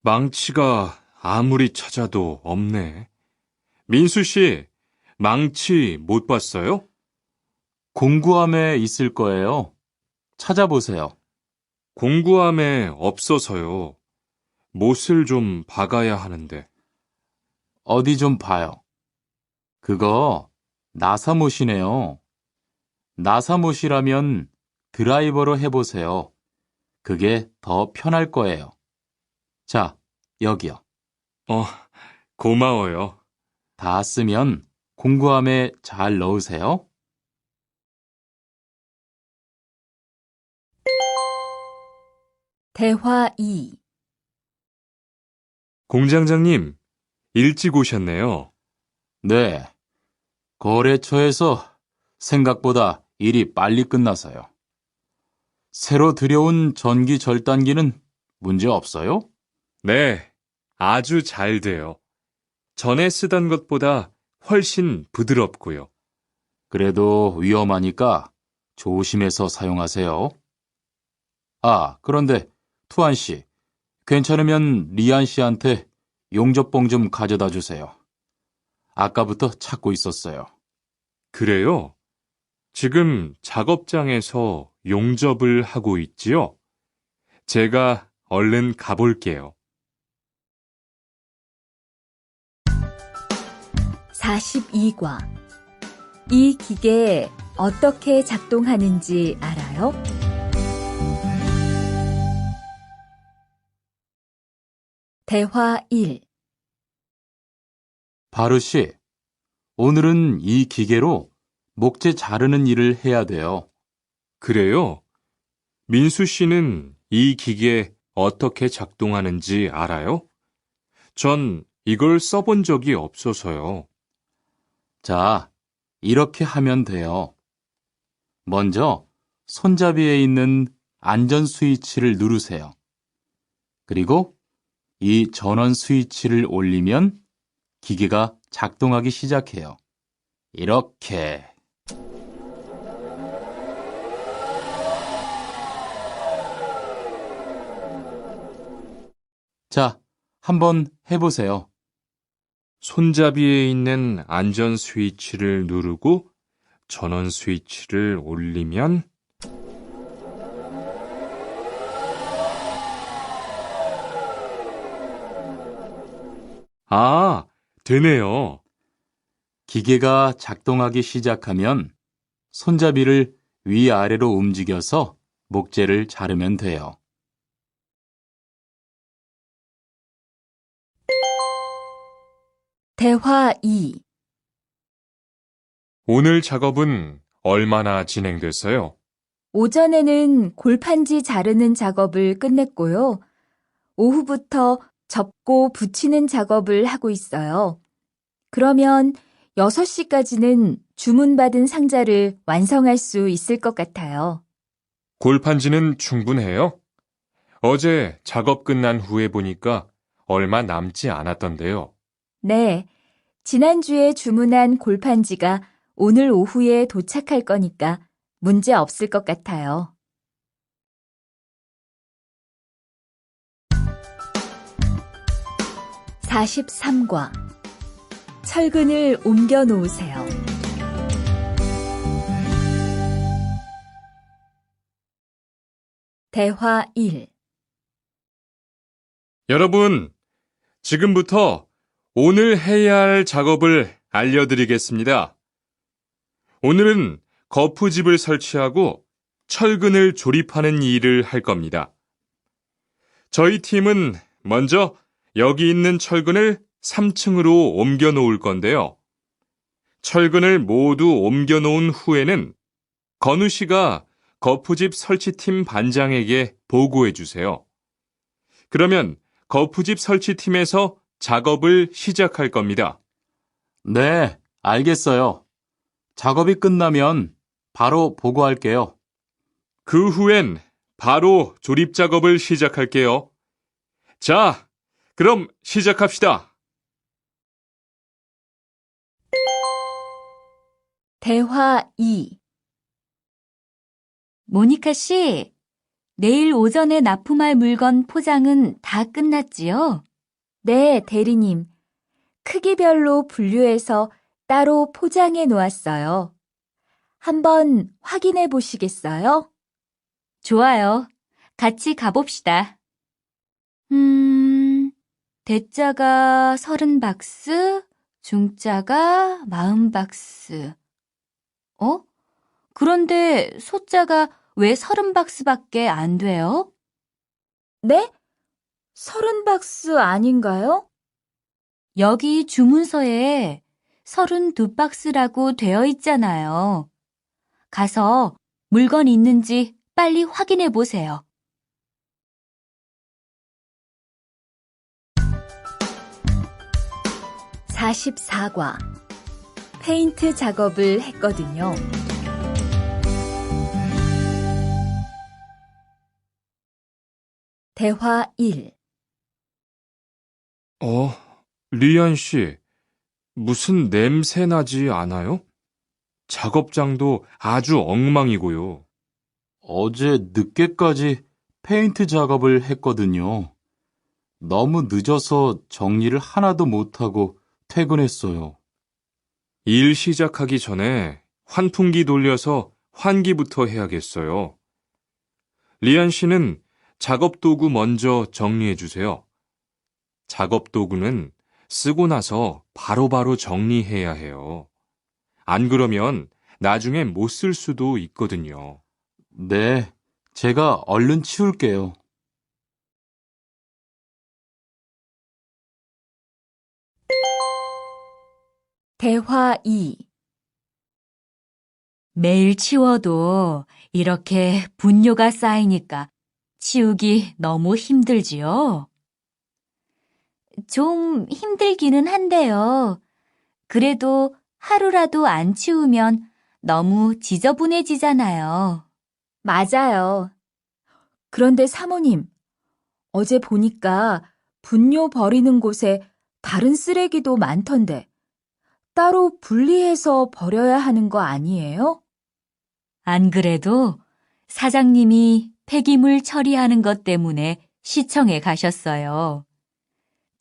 망치가 아무리 찾아도 없네. 민수 씨, 망치 못 봤어요? 공구함에 있을 거예요. 찾아보세요. 공구함에 없어서요. 못을 좀 박아야 하는데. 어디 좀 봐요. 그거 나사못이네요. 나사못이라면 드라이버로 해보세요. 그게 더 편할 거예요. 자, 여기요. 고마워요. 다 쓰면 공구함에 잘 넣으세요. 대화 2. 공장장님, 일찍 오셨네요. 네. 거래처에서 생각보다 일이 빨리 끝나서요. 새로 들여온 전기 절단기는 문제 없어요? 네, 아주 잘 돼요. 전에 쓰던 것보다 훨씬 부드럽고요. 그래도 위험하니까 조심해서 사용하세요. 아, 그런데 투안 씨, 괜찮으면 리안 씨한테 용접봉 좀 가져다 주세요. 아까부터 찾고 있었어요. 그래요? 지금 작업장에서 용접을 하고 있지요? 제가 얼른 가볼게요. 42과 이 기계 어떻게 작동하는지 알아요? 대화 1. 바루 씨, 오늘은 이 기계로 목재 자르는 일을 해야 돼요. 그래요? 민수 씨는 이 기계 어떻게 작동하는지 알아요? 전 이걸 써본 적이 없어서요. 자, 이렇게 하면 돼요. 먼저 손잡이에 있는 안전 스위치를 누르세요. 그리고 이 전원 스위치를 올리면 기계가 작동하기 시작해요. 이렇게. 자, 한번 해보세요. 손잡이에 있는 안전 스위치를 누르고 전원 스위치를 올리면 아, 되네요. 기계가 작동하기 시작하면 손잡이를 위아래로 움직여서 목재를 자르면 돼요. 대화 2. 오늘 작업은 얼마나 진행됐어요? 오전에는 골판지 자르는 작업을 끝냈고요. 오후부터 접고 붙이는 작업을 하고 있어요. 그러면 6시까지는 주문받은 상자를 완성할 수 있을 것 같아요. 골판지는 충분해요? 어제 작업 끝난 후에 보니까 얼마 남지 않았던데요. 네, 지난주에 주문한 골판지가 오늘 오후에 도착할 거니까 문제 없을 것 같아요. (43과) 철근을 옮겨 놓으세요. 대화 1. 여러분, 지금부터 오늘 해야 할 작업을 알려드리겠습니다. 오늘은 거푸집을 설치하고 철근을 조립하는 일을 할 겁니다. 저희 팀은 먼저 여기 있는 철근을 3층으로 옮겨 놓을 건데요. 철근을 모두 옮겨 놓은 후에는 건우 씨가 거푸집 설치팀 반장에게 보고해 주세요. 그러면 거푸집 설치팀에서 작업을 시작할 겁니다. 네, 알겠어요. 작업이 끝나면 바로 보고할게요. 그 후엔 바로 조립 작업을 시작할게요. 자, 그럼 시작합시다. 대화 2. 모니카 씨, 내일 오전에 납품할 물건 포장은 다 끝났지요? 네, 대리님. 크기별로 분류해서 따로 포장해 놓았어요. 한번 확인해 보시겠어요? 좋아요. 같이 가봅시다. 대자가 30박스, 중자가 40박스. 그런데 소자가 왜 30박스밖에 안 돼요? 네? 30박스 아닌가요? 여기 주문서에 32박스라고 되어 있잖아요. 가서 물건 있는지 빨리 확인해 보세요. (44과) 페인트 작업을 했거든요. 대화 1. 리안 씨, 무슨 냄새 나지 않아요? 작업장도 아주 엉망이고요. 어제 늦게까지 페인트 작업을 했거든요. 너무 늦어서 정리를 하나도 못하고 퇴근했어요. 일 시작하기 전에 환풍기 돌려서 환기부터 해야겠어요. 리안 씨는 작업 도구 먼저 정리해 주세요. 작업 도구는 쓰고 나서 바로바로 정리해야 해요. 안 그러면 나중에 못 쓸 수도 있거든요. 네, 제가 얼른 치울게요. 대화 2. 매일 치워도 이렇게 분뇨가 쌓이니까 치우기 너무 힘들지요? 좀 힘들기는 한데요. 그래도 하루라도 안 치우면 너무 지저분해지잖아요. 맞아요. 그런데 사모님, 어제 보니까 분뇨 버리는 곳에 다른 쓰레기도 많던데 따로 분리해서 버려야 하는 거 아니에요? 안 그래도 사장님이 폐기물 처리하는 것 때문에 시청에 가셨어요.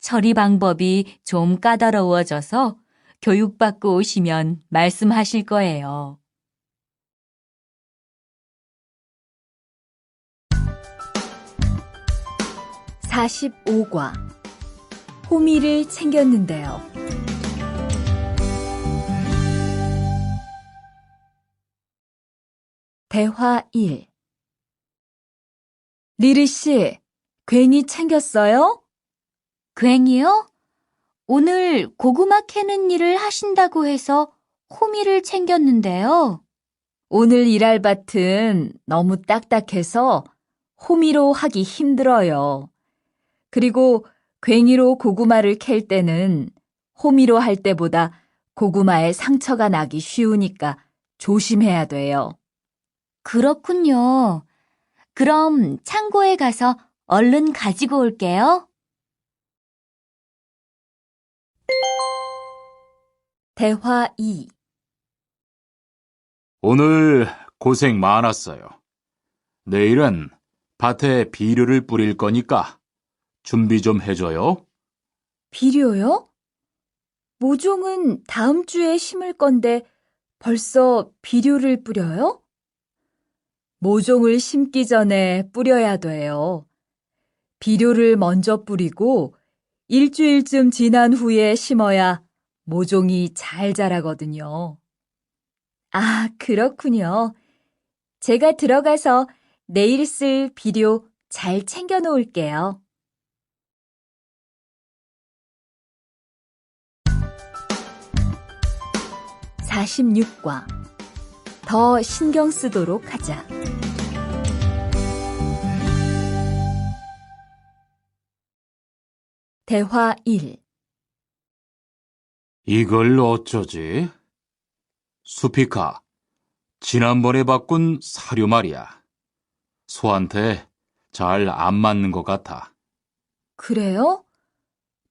처리 방법이 좀 까다로워져서 교육받고 오시면 말씀하실 거예요. (45과) 호미를 챙겼는데요. 대화 1. 리리 씨, 괭이 챙겼어요? 괭이요? 오늘 고구마 캐는 일을 하신다고 해서 호미를 챙겼는데요. 오늘 일할 밭은 너무 딱딱해서 호미로 하기 힘들어요. 그리고 괭이로 고구마를 캘 때는 호미로 할 때보다 고구마에 상처가 나기 쉬우니까 조심해야 돼요. 그렇군요. 그럼 창고에 가서 얼른 가지고 올게요. 대화 2. 오늘 고생 많았어요. 내일은 밭에 비료를 뿌릴 거니까 준비 좀 해줘요. 비료요? 모종은 다음 주에 심을 건데 벌써 비료를 뿌려요? 모종을 심기 전에 뿌려야 돼요. 비료를 먼저 뿌리고 일주일쯤 지난 후에 심어야 모종이 잘 자라거든요. 아, 그렇군요. 제가 들어가서 내일 쓸 비료 잘 챙겨 놓을게요. (46과) 더 신경 쓰도록 하자. 대화 1. 이걸 어쩌지? 수피카, 지난번에 바꾼 사료 말이야. 소한테 잘 안 맞는 것 같아. 그래요?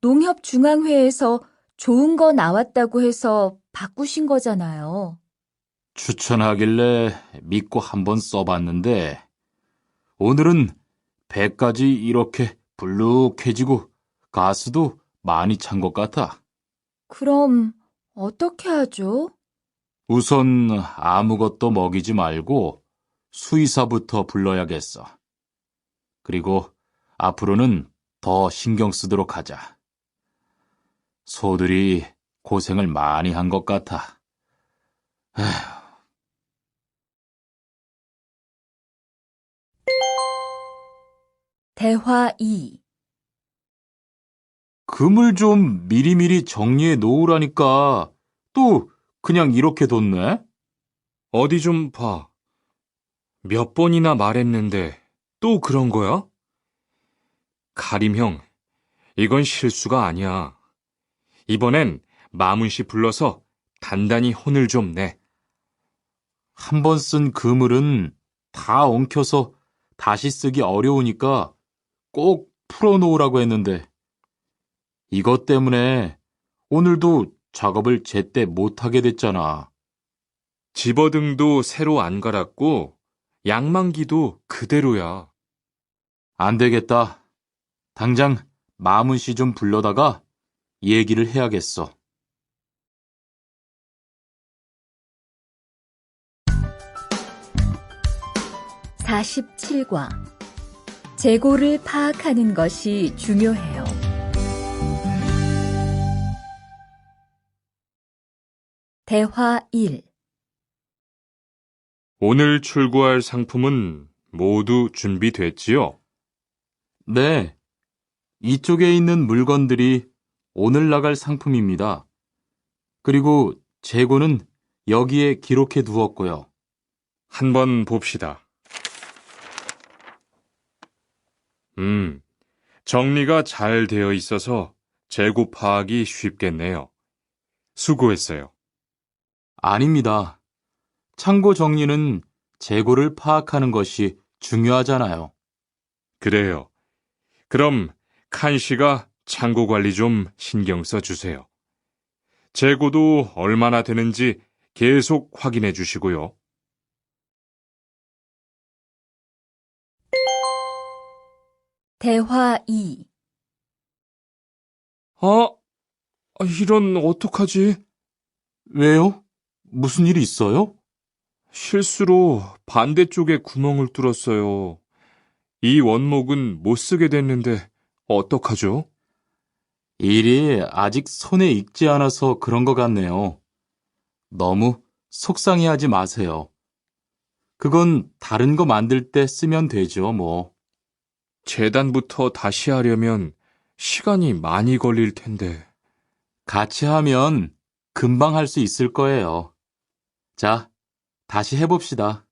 농협중앙회에서 좋은 거 나왔다고 해서 바꾸신 거잖아요. 추천하길래 믿고 한번 써봤는데 오늘은 배까지 이렇게 불룩해지고 가스도 많이 찬 것 같아. 그럼 어떻게 하죠? 우선 아무것도 먹이지 말고 수의사부터 불러야겠어. 그리고 앞으로는 더 신경 쓰도록 하자. 소들이 고생을 많이 한 것 같아. 에휴. 대화 2. 금을 좀 미리미리 정리해 놓으라니까 또 그냥 이렇게 뒀네? 어디 좀 봐. 몇 번이나 말했는데 또 그런 거야? 가림 형, 이건 실수가 아니야. 이번엔 마문 씨 불러서 단단히 혼을 좀 내. 한 번 쓴 그물은 다 엉켜서 다시 쓰기 어려우니까 꼭 풀어놓으라고 했는데 이것 때문에 오늘도 작업을 제때 못하게 됐잖아. 집어등도 새로 안 갈았고 양만기도 그대로야. 안 되겠다. 당장 마문 씨 좀 불러다가 얘기를 해야겠어. (47과) 재고를 파악하는 것이 중요해요. 대화 1. 오늘 출고할 상품은 모두 준비됐지요? 네, 이쪽에 있는 물건들이 오늘 나갈 상품입니다. 그리고 재고는 여기에 기록해 두었고요. 한번 봅시다. 정리가 잘 되어 있어서 재고 파악이 쉽겠네요. 수고했어요. 아닙니다. 창고 정리는 재고를 파악하는 것이 중요하잖아요. 그래요. 그럼 칸 씨가 창고 관리 좀 신경 써 주세요. 재고도 얼마나 되는지 계속 확인해 주시고요. 대화 2. 아, 이런, 어떡하지? 왜요? 무슨 일 있어요? 실수로 반대쪽에 구멍을 뚫었어요. 이 원목은 못 쓰게 됐는데, 어떡하죠? 일이 아직 손에 익지 않아서 그런 것 같네요. 너무 속상해하지 마세요. 그건 다른 거 만들 때 쓰면 되죠, 뭐. 재단부터 다시 하려면 시간이 많이 걸릴 텐데. 같이 하면 금방 할 수 있을 거예요. 자, 다시 해봅시다.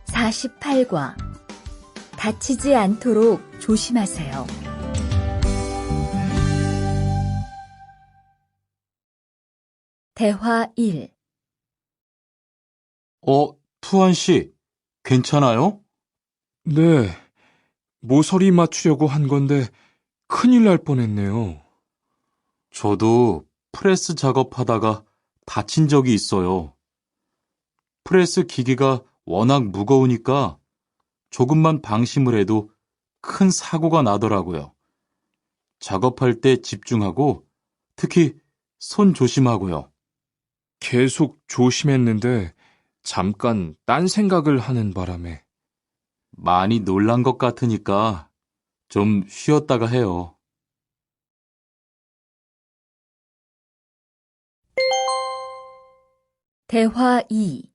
48과 다치지 않도록 조심하세요. 대화 1. 투한 씨, 괜찮아요? 네, 모서리 맞추려고 한 건데 큰일 날 뻔했네요. 저도 프레스 작업하다가 다친 적이 있어요. 프레스 기계가 워낙 무거우니까 조금만 방심을 해도 큰 사고가 나더라고요. 작업할 때 집중하고 특히 손 조심하고요. 계속 조심했는데 잠깐 딴 생각을 하는 바람에. 많이 놀란 것 같으니까 좀 쉬었다가 해요. 대화 2.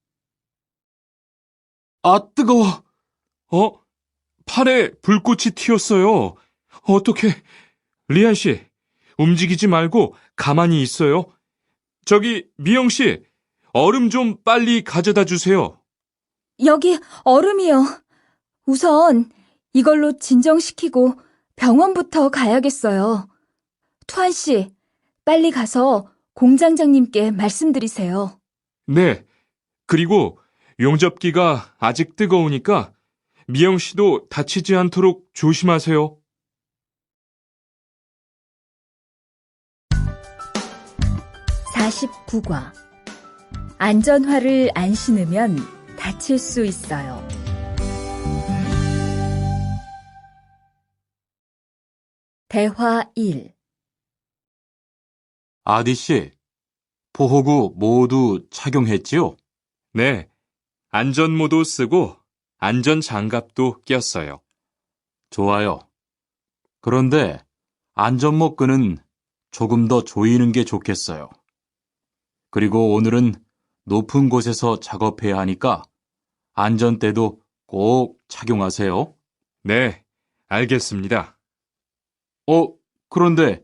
아, 뜨거워! 팔에 불꽃이 튀었어요. 어떻게? 리안 씨, 움직이지 말고 가만히 있어요. 저기, 미영 씨, 얼음 좀 빨리 가져다 주세요. 여기 얼음이요. 우선 이걸로 진정시키고 병원부터 가야겠어요. 투한 씨, 빨리 가서 공장장님께 말씀드리세요. 네, 그리고 용접기가 아직 뜨거우니까 미영 씨도 다치지 않도록 조심하세요. 49과 안전화를 안 신으면 다칠 수 있어요. 대화 1. 아디 씨, 보호구 모두 착용했지요? 네, 안전모도 쓰고 안전장갑도 꼈어요. 좋아요. 그런데 안전모 끈은 조금 더 조이는 게 좋겠어요. 그리고 오늘은 높은 곳에서 작업해야 하니까 안전대도 꼭 착용하세요. 네, 알겠습니다. 그런데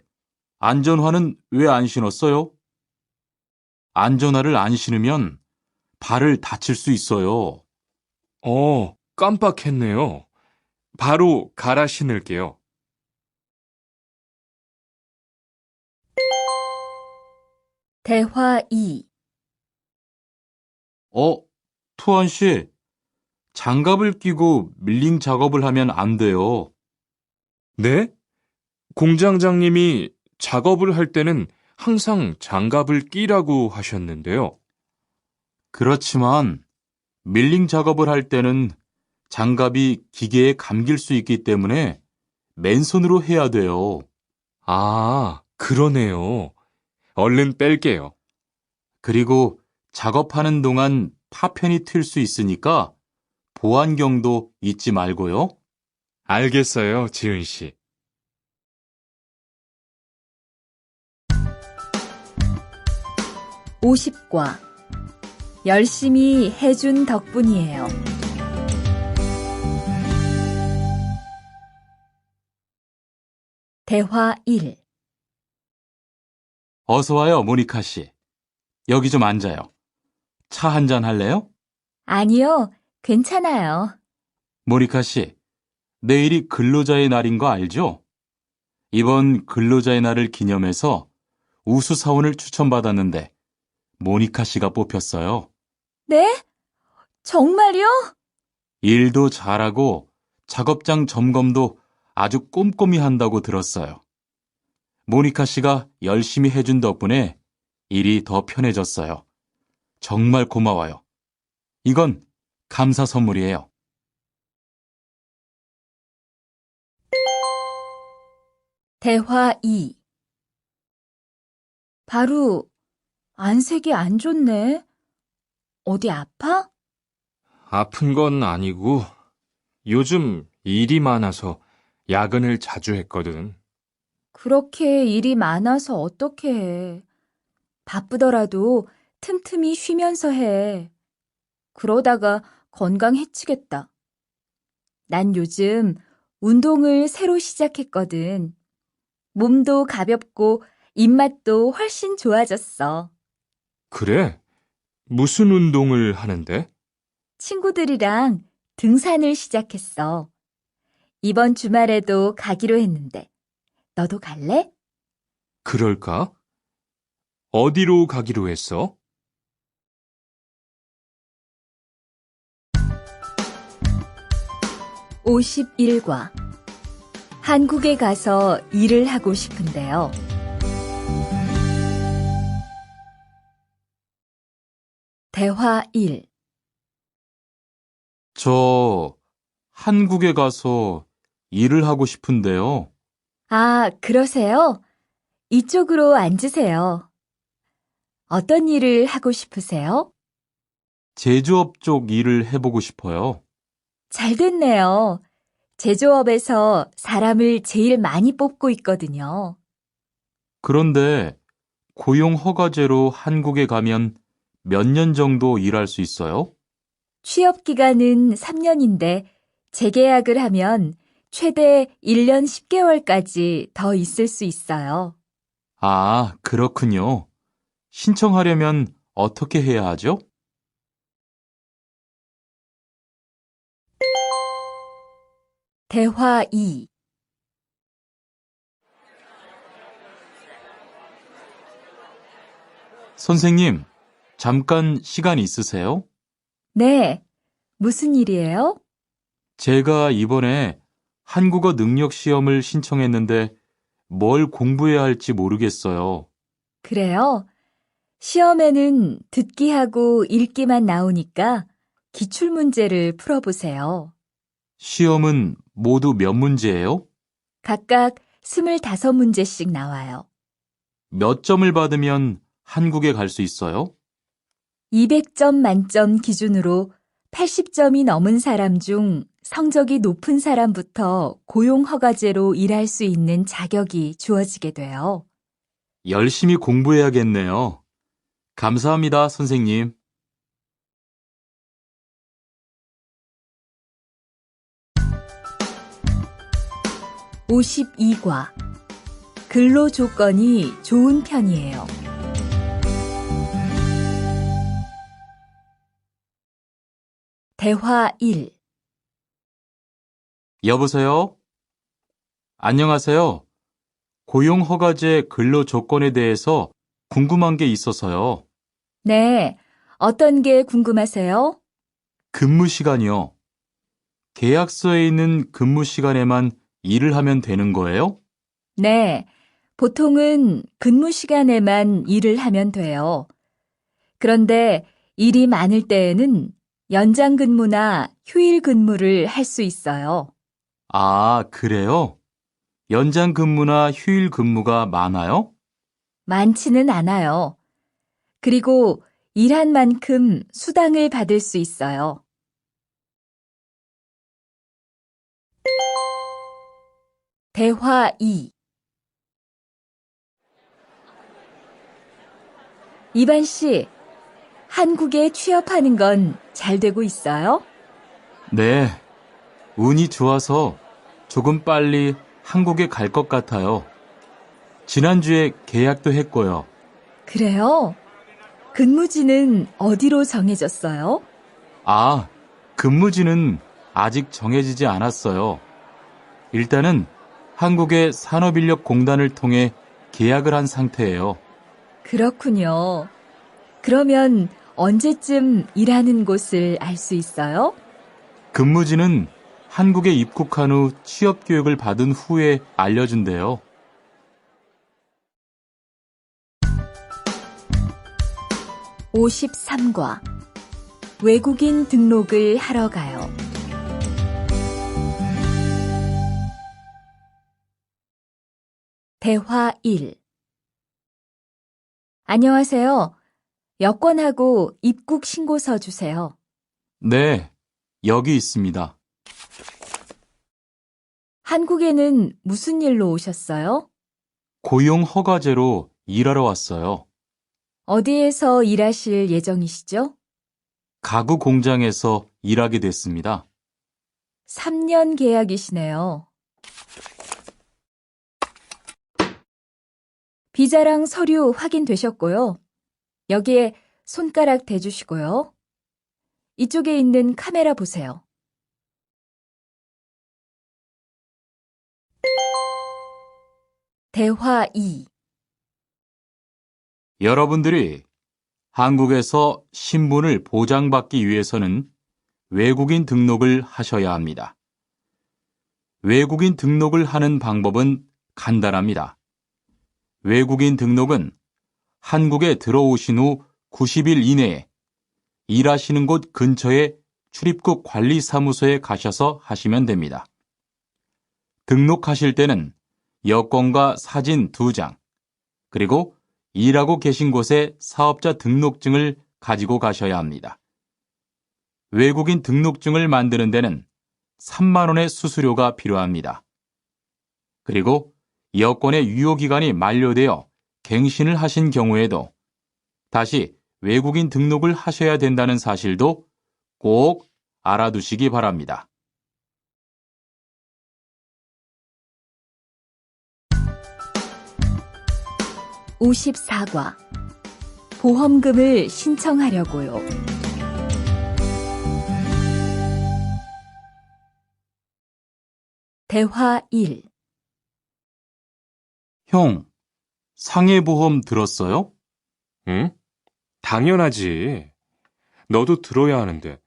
안전화는 왜 안 신었어요? 안전화를 안 신으면 발을 다칠 수 있어요. 깜빡했네요. 바로 갈아 신을게요. 대화 2. 투한 씨, 장갑을 끼고 밀링 작업을 하면 안 돼요. 네? 공장장님이 작업을 할 때는 항상 장갑을 끼라고 하셨는데요. 그렇지만 밀링 작업을 할 때는 장갑이 기계에 감길 수 있기 때문에 맨손으로 해야 돼요. 아, 그러네요. 얼른 뺄게요. 그리고 작업하는 동안 파편이 튈 수 있으니까 보안경도 잊지 말고요. 알겠어요, 지은 씨. 50과 열심히 해준 덕분이에요. 대화 1. 어서 와요, 모니카 씨. 여기 좀 앉아요. 차 한잔 할래요? 아니요, 괜찮아요. 모니카 씨, 내일이 근로자의 날인 거 알죠? 이번 근로자의 날을 기념해서 우수 사원을 추천받았는데 모니카 씨가 뽑혔어요. 네? 정말요? 일도 잘하고 작업장 점검도 아주 꼼꼼히 한다고 들었어요. 모니카 씨가 열심히 해준 덕분에 일이 더 편해졌어요. 정말 고마워요. 이건 감사 선물이에요. 대화 2. 바로 안색이 안 좋네. 어디 아파? 아픈 건 아니고 요즘 일이 많아서 야근을 자주 했거든. 그렇게 일이 많아서 어떻게 해. 바쁘더라도 틈틈이 쉬면서 해. 그러다가 건강 해치겠다. 난 요즘 운동을 새로 시작했거든. 몸도 가볍고 입맛도 훨씬 좋아졌어. 그래? 무슨 운동을 하는데? 친구들이랑 등산을 시작했어. 이번 주말에도 가기로 했는데. 너도 갈래? 그럴까? 어디로 가기로 했어? 51과. 한국에 가서 일을 하고 싶은데요. 대화 1. 저 한국에 가서 일을 하고 싶은데요. 아, 그러세요? 이쪽으로 앉으세요. 어떤 일을 하고 싶으세요? 제조업 쪽 일을 해보고 싶어요. 잘 됐네요. 제조업에서 사람을 제일 많이 뽑고 있거든요. 그런데 고용 허가제로 한국에 가면 몇 년 정도 일할 수 있어요? 취업 기간은 3년인데 재계약을 하면 최대 1년 10개월까지 더 있을 수 있어요. 아, 그렇군요. 신청하려면 어떻게 해야 하죠? 대화 2. 선생님, 잠깐 시간 있으세요? 네, 무슨 일이에요? 제가 이번에 한국어 능력 시험을 신청했는데 뭘 공부해야 할지 모르겠어요. 그래요? 시험에는 듣기하고 읽기만 나오니까 기출문제를 풀어보세요. 시험은 모두 몇 문제예요? 각각 25문제씩 나와요. 몇 점을 받으면 한국에 갈 수 있어요? 200점 만점 기준으로 80점이 넘은 사람 중 성적이 높은 사람부터 고용허가제로 일할 수 있는 자격이 주어지게 돼요. 열심히 공부해야겠네요. 감사합니다, 선생님. 52과. 근로 조건이 좋은 편이에요. 대화 1. 여보세요? 안녕하세요. 고용허가제 근로 조건에 대해서 궁금한 게 있어서요. 네, 어떤 게 궁금하세요? 근무 시간이요. 계약서에 있는 근무 시간에만 일을 하면 되는 거예요? 네, 보통은 근무 시간에만 일을 하면 돼요. 그런데 일이 많을 때에는 연장 근무나 휴일 근무를 할 수 있어요. 아, 그래요? 연장 근무나 휴일 근무가 많아요? 많지는 않아요. 그리고 일한 만큼 수당을 받을 수 있어요. 대화 2. 이반 씨, 한국에 취업하는 건 잘 되고 있어요? 네, 운이 좋아서 조금 빨리 한국에 갈 것 같아요. 지난주에 계약도 했고요. 그래요? 근무지는 어디로 정해졌어요? 아, 근무지는 아직 정해지지 않았어요. 일단은 한국의 산업인력공단을 통해 계약을 한 상태예요. 그렇군요. 그러면 언제쯤 일하는 곳을 알 수 있어요? 근무지는 한국에 입국한 후 취업 교육을 받은 후에 알려준대요. 53과. 외국인 등록을 하러 가요. 대화 1. 안녕하세요. 여권하고 입국 신고서 주세요. 네, 여기 있습니다. 한국에는 무슨 일로 오셨어요? 고용 허가제로 일하러 왔어요. 어디에서 일하실 예정이시죠? 가구 공장에서 일하게 됐습니다. 3년 계약이시네요. 비자랑 서류 확인되셨고요. 여기에 손가락 대주시고요. 이쪽에 있는 카메라 보세요. 대화 2. 여러분들이 한국에서 신분을 보장받기 위해서는 외국인 등록을 하셔야 합니다. 외국인 등록을 하는 방법은 간단합니다. 외국인 등록은 한국에 들어오신 후 90일 이내에 일하시는 곳 근처의 출입국 관리사무소에 가셔서 하시면 됩니다. 등록하실 때는 여권과 사진 2장, 그리고 일하고 계신 곳의 사업자 등록증을 가지고 가셔야 합니다. 외국인 등록증을 만드는 데는 3만 원의 수수료가 필요합니다. 그리고 여권의 유효기간이 만료되어 갱신을 하신 경우에도 다시 외국인 등록을 하셔야 된다는 사실도 꼭 알아두시기 바랍니다. (54과) 보험금을 신청하려고요. 대화 1. 형, 상해보험 들었어요? 응? 당연하지. 너도 들어야 하는데.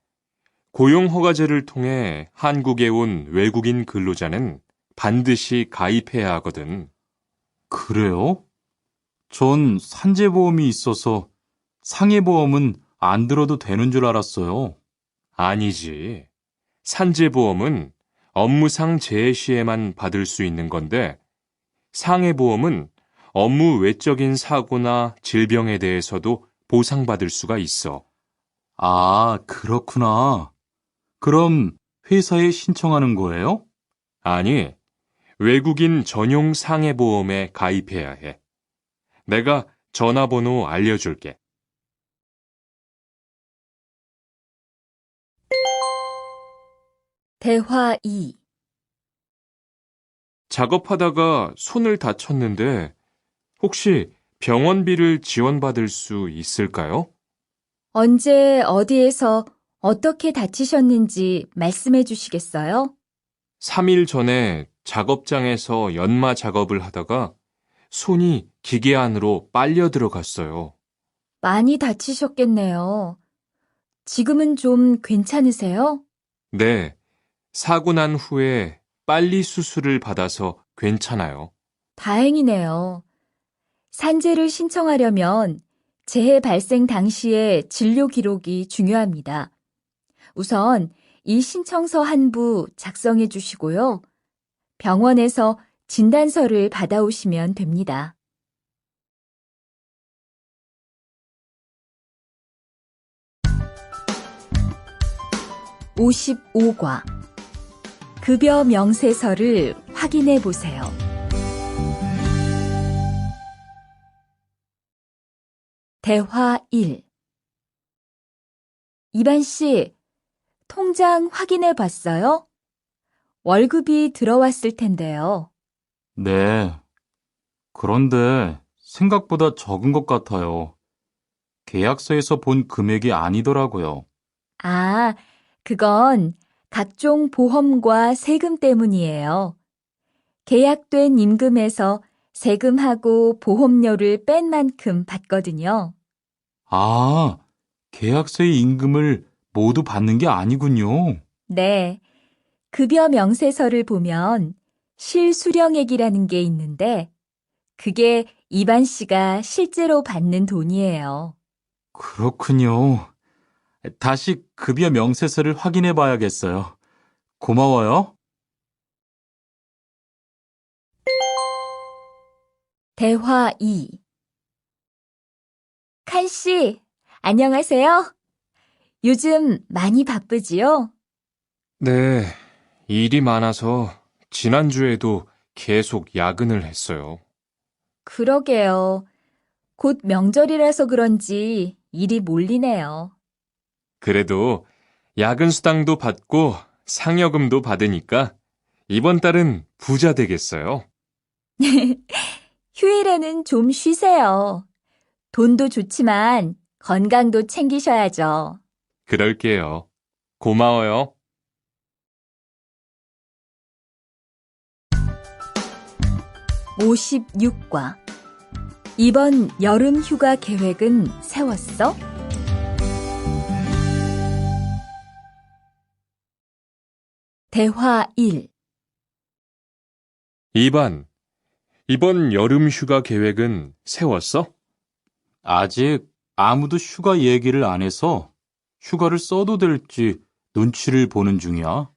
고용허가제를 통해 한국에 온 외국인 근로자는 반드시 가입해야 하거든. 그래요? 전 산재보험이 있어서 상해보험은 안 들어도 되는 줄 알았어요. 아니지. 산재보험은 업무상 재해 시에만 받을 수 있는 건데, 상해보험은 업무 외적인 사고나 질병에 대해서도 보상받을 수가 있어. 아, 그렇구나. 그럼 회사에 신청하는 거예요? 아니, 외국인 전용 상해보험에 가입해야 해. 내가 전화번호 알려줄게. 대화 2. 작업하다가 손을 다쳤는데 혹시 병원비를 지원받을 수 있을까요? 언제 어디에서 어떻게 다치셨는지 말씀해 주시겠어요? 3일 전에 작업장에서 연마 작업을 하다가 손이 기계 안으로 빨려 들어갔어요. 많이 다치셨겠네요. 지금은 좀 괜찮으세요? 네, 사고 난 후에 빨리 수술을 받아서 괜찮아요. 다행이네요. 산재를 신청하려면 재해 발생 당시의 진료 기록이 중요합니다. 우선 이 신청서 한 부 작성해 주시고요. 병원에서 진단서를 받아오시면 됩니다. (55과) 급여 명세서를 확인해 보세요. 대화 1. 이반 씨, 통장 확인해 봤어요? 월급이 들어왔을 텐데요. 네. 그런데 생각보다 적은 것 같아요. 계약서에서 본 금액이 아니더라고요. 아, 그건 각종 보험과 세금 때문이에요. 계약된 임금에서 세금하고 보험료를 뺀 만큼 받거든요. 아, 계약서의 임금을 모두 받는 게 아니군요. 네, 급여 명세서를 보면 실수령액이라는 게 있는데 그게 이반 씨가 실제로 받는 돈이에요. 그렇군요. 다시 급여 명세서를 확인해 봐야겠어요. 고마워요. 대화 2. 칸 씨, 안녕하세요. 요즘 많이 바쁘지요? 네, 일이 많아서 지난주에도 계속 야근을 했어요. 그러게요. 곧 명절이라서 그런지 일이 몰리네요. 그래도 야근 수당도 받고 상여금도 받으니까 이번 달은 부자 되겠어요. 휴일에는 좀 쉬세요. 돈도 좋지만 건강도 챙기셔야죠. 그럴게요. 고마워요. 56과. 이번 여름 휴가 계획은 세웠어? 대화 1. 2반, 이번 여름 휴가 계획은 세웠어? 아직 아무도 휴가 얘기를 안 해서 휴가를 써도 될지 눈치를 보는 중이야.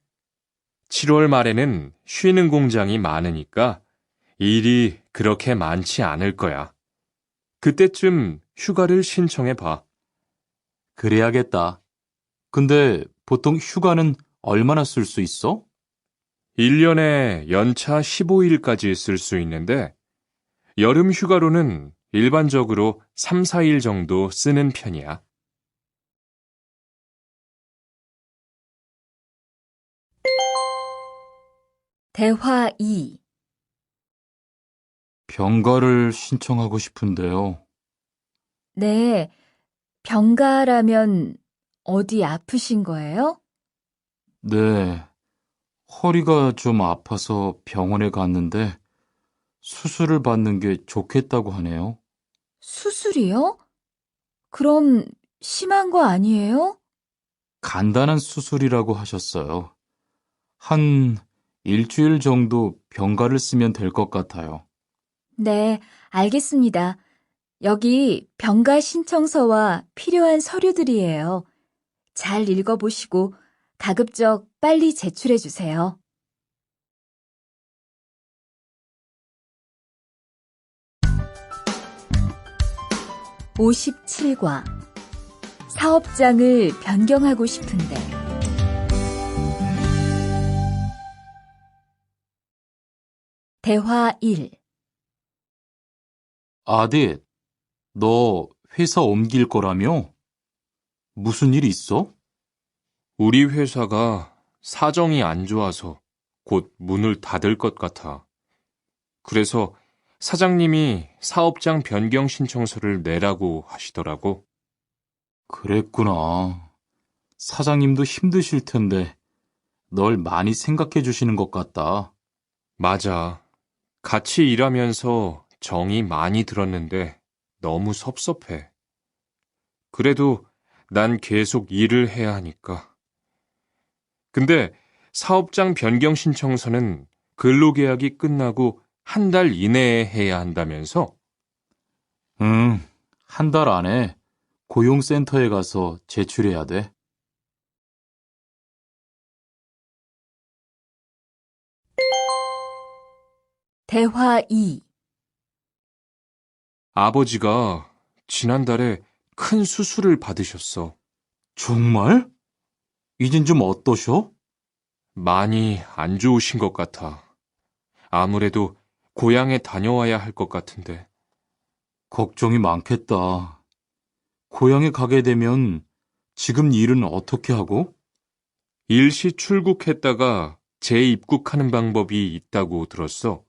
7월 말에는 쉬는 공장이 많으니까 일이 그렇게 많지 않을 거야. 그때쯤 휴가를 신청해 봐. 그래야겠다. 근데 보통 휴가는 얼마나 쓸 수 있어? 1년에 연차 15일까지 쓸 수 있는데 여름 휴가로는 일반적으로 3, 4일 정도 쓰는 편이야. 대화 2. 병가를 신청하고 싶은데요. 네, 병가라면 어디 아프신 거예요? 네, 허리가 좀 아파서 병원에 갔는데 수술을 받는 게 좋겠다고 하네요. 수술이요? 그럼 심한 거 아니에요? 간단한 수술이라고 하셨어요. 한 일주일 정도 병가를 쓰면 될 것 같아요. 네, 알겠습니다. 여기 병가 신청서와 필요한 서류들이에요. 잘 읽어보시고 가급적 빨리 제출해 주세요. 57과. 사업장을 변경하고 싶은데. 대화 1. 아디, 너 회사 옮길 거라며? 무슨 일 있어? 우리 회사가 사정이 안 좋아서 곧 문을 닫을 것 같아. 그래서 사장님이 사업장 변경 신청서를 내라고 하시더라고. 그랬구나. 사장님도 힘드실 텐데 널 많이 생각해 주시는 것 같다. 맞아. 같이 일하면서 정이 많이 들었는데 너무 섭섭해. 그래도 난 계속 일을 해야 하니까. 근데 사업장 변경 신청서는 근로계약이 끝나고 한 달 이내에 해야 한다면서? 응, 한 달 안에 고용센터에 가서 제출해야 돼. 대화 2. 아버지가 지난달에 큰 수술을 받으셨어. 정말? 이젠 좀 어떠셔? 많이 안 좋으신 것 같아. 아무래도 고향에 다녀와야 할 것 같은데. 걱정이 많겠다. 고향에 가게 되면 지금 일은 어떻게 하고? 일시 출국했다가 재입국하는 방법이 있다고 들었어.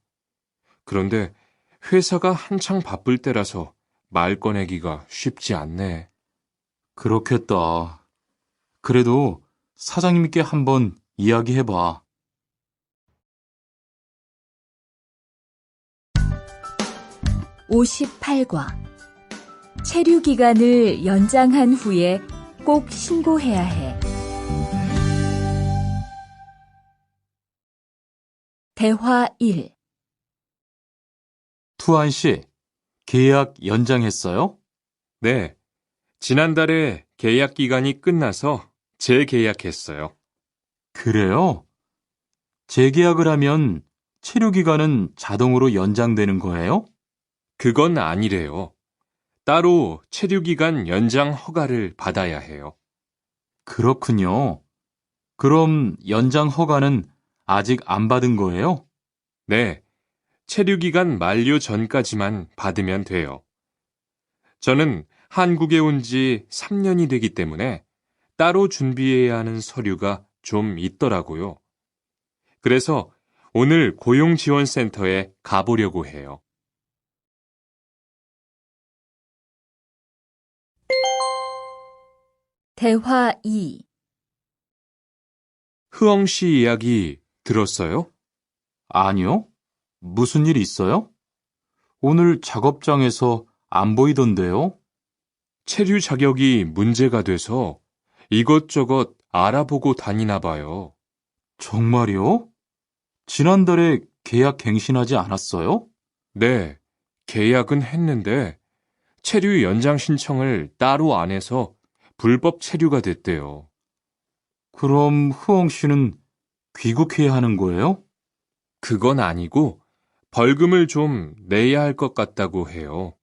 그런데 회사가 한창 바쁠 때라서 말 꺼내기가 쉽지 않네. 그렇겠다. 그래도 사장님께 한번 이야기해봐. 58과. 체류 기간을 연장한 후에 꼭 신고해야 해. 대화 1. 투안 씨, 계약 연장했어요? 네, 지난달에 계약 기간이 끝나서 재계약했어요. 그래요? 재계약을 하면 체류 기간은 자동으로 연장되는 거예요? 그건 아니래요. 따로 체류기간 연장 허가를 받아야 해요. 그렇군요. 그럼 연장 허가는 아직 안 받은 거예요? 네, 체류기간 만료 전까지만 받으면 돼요. 저는 한국에 온 지 3년이 되기 때문에 따로 준비해야 하는 서류가 좀 있더라고요. 그래서 오늘 고용지원센터에 가보려고 해요. 대화 2. 흐엉 씨 이야기 들었어요? 아니요. 무슨 일 있어요? 오늘 작업장에서 안 보이던데요? 체류 자격이 문제가 돼서 이것저것 알아보고 다니나 봐요. 정말요? 지난달에 계약 갱신하지 않았어요? 네, 계약은 했는데 체류 연장 신청을 따로 안 해서 불법 체류가 됐대요. 그럼 흐엉 씨는 귀국해야 하는 거예요? 그건 아니고 벌금을 좀 내야 할 것 같다고 해요.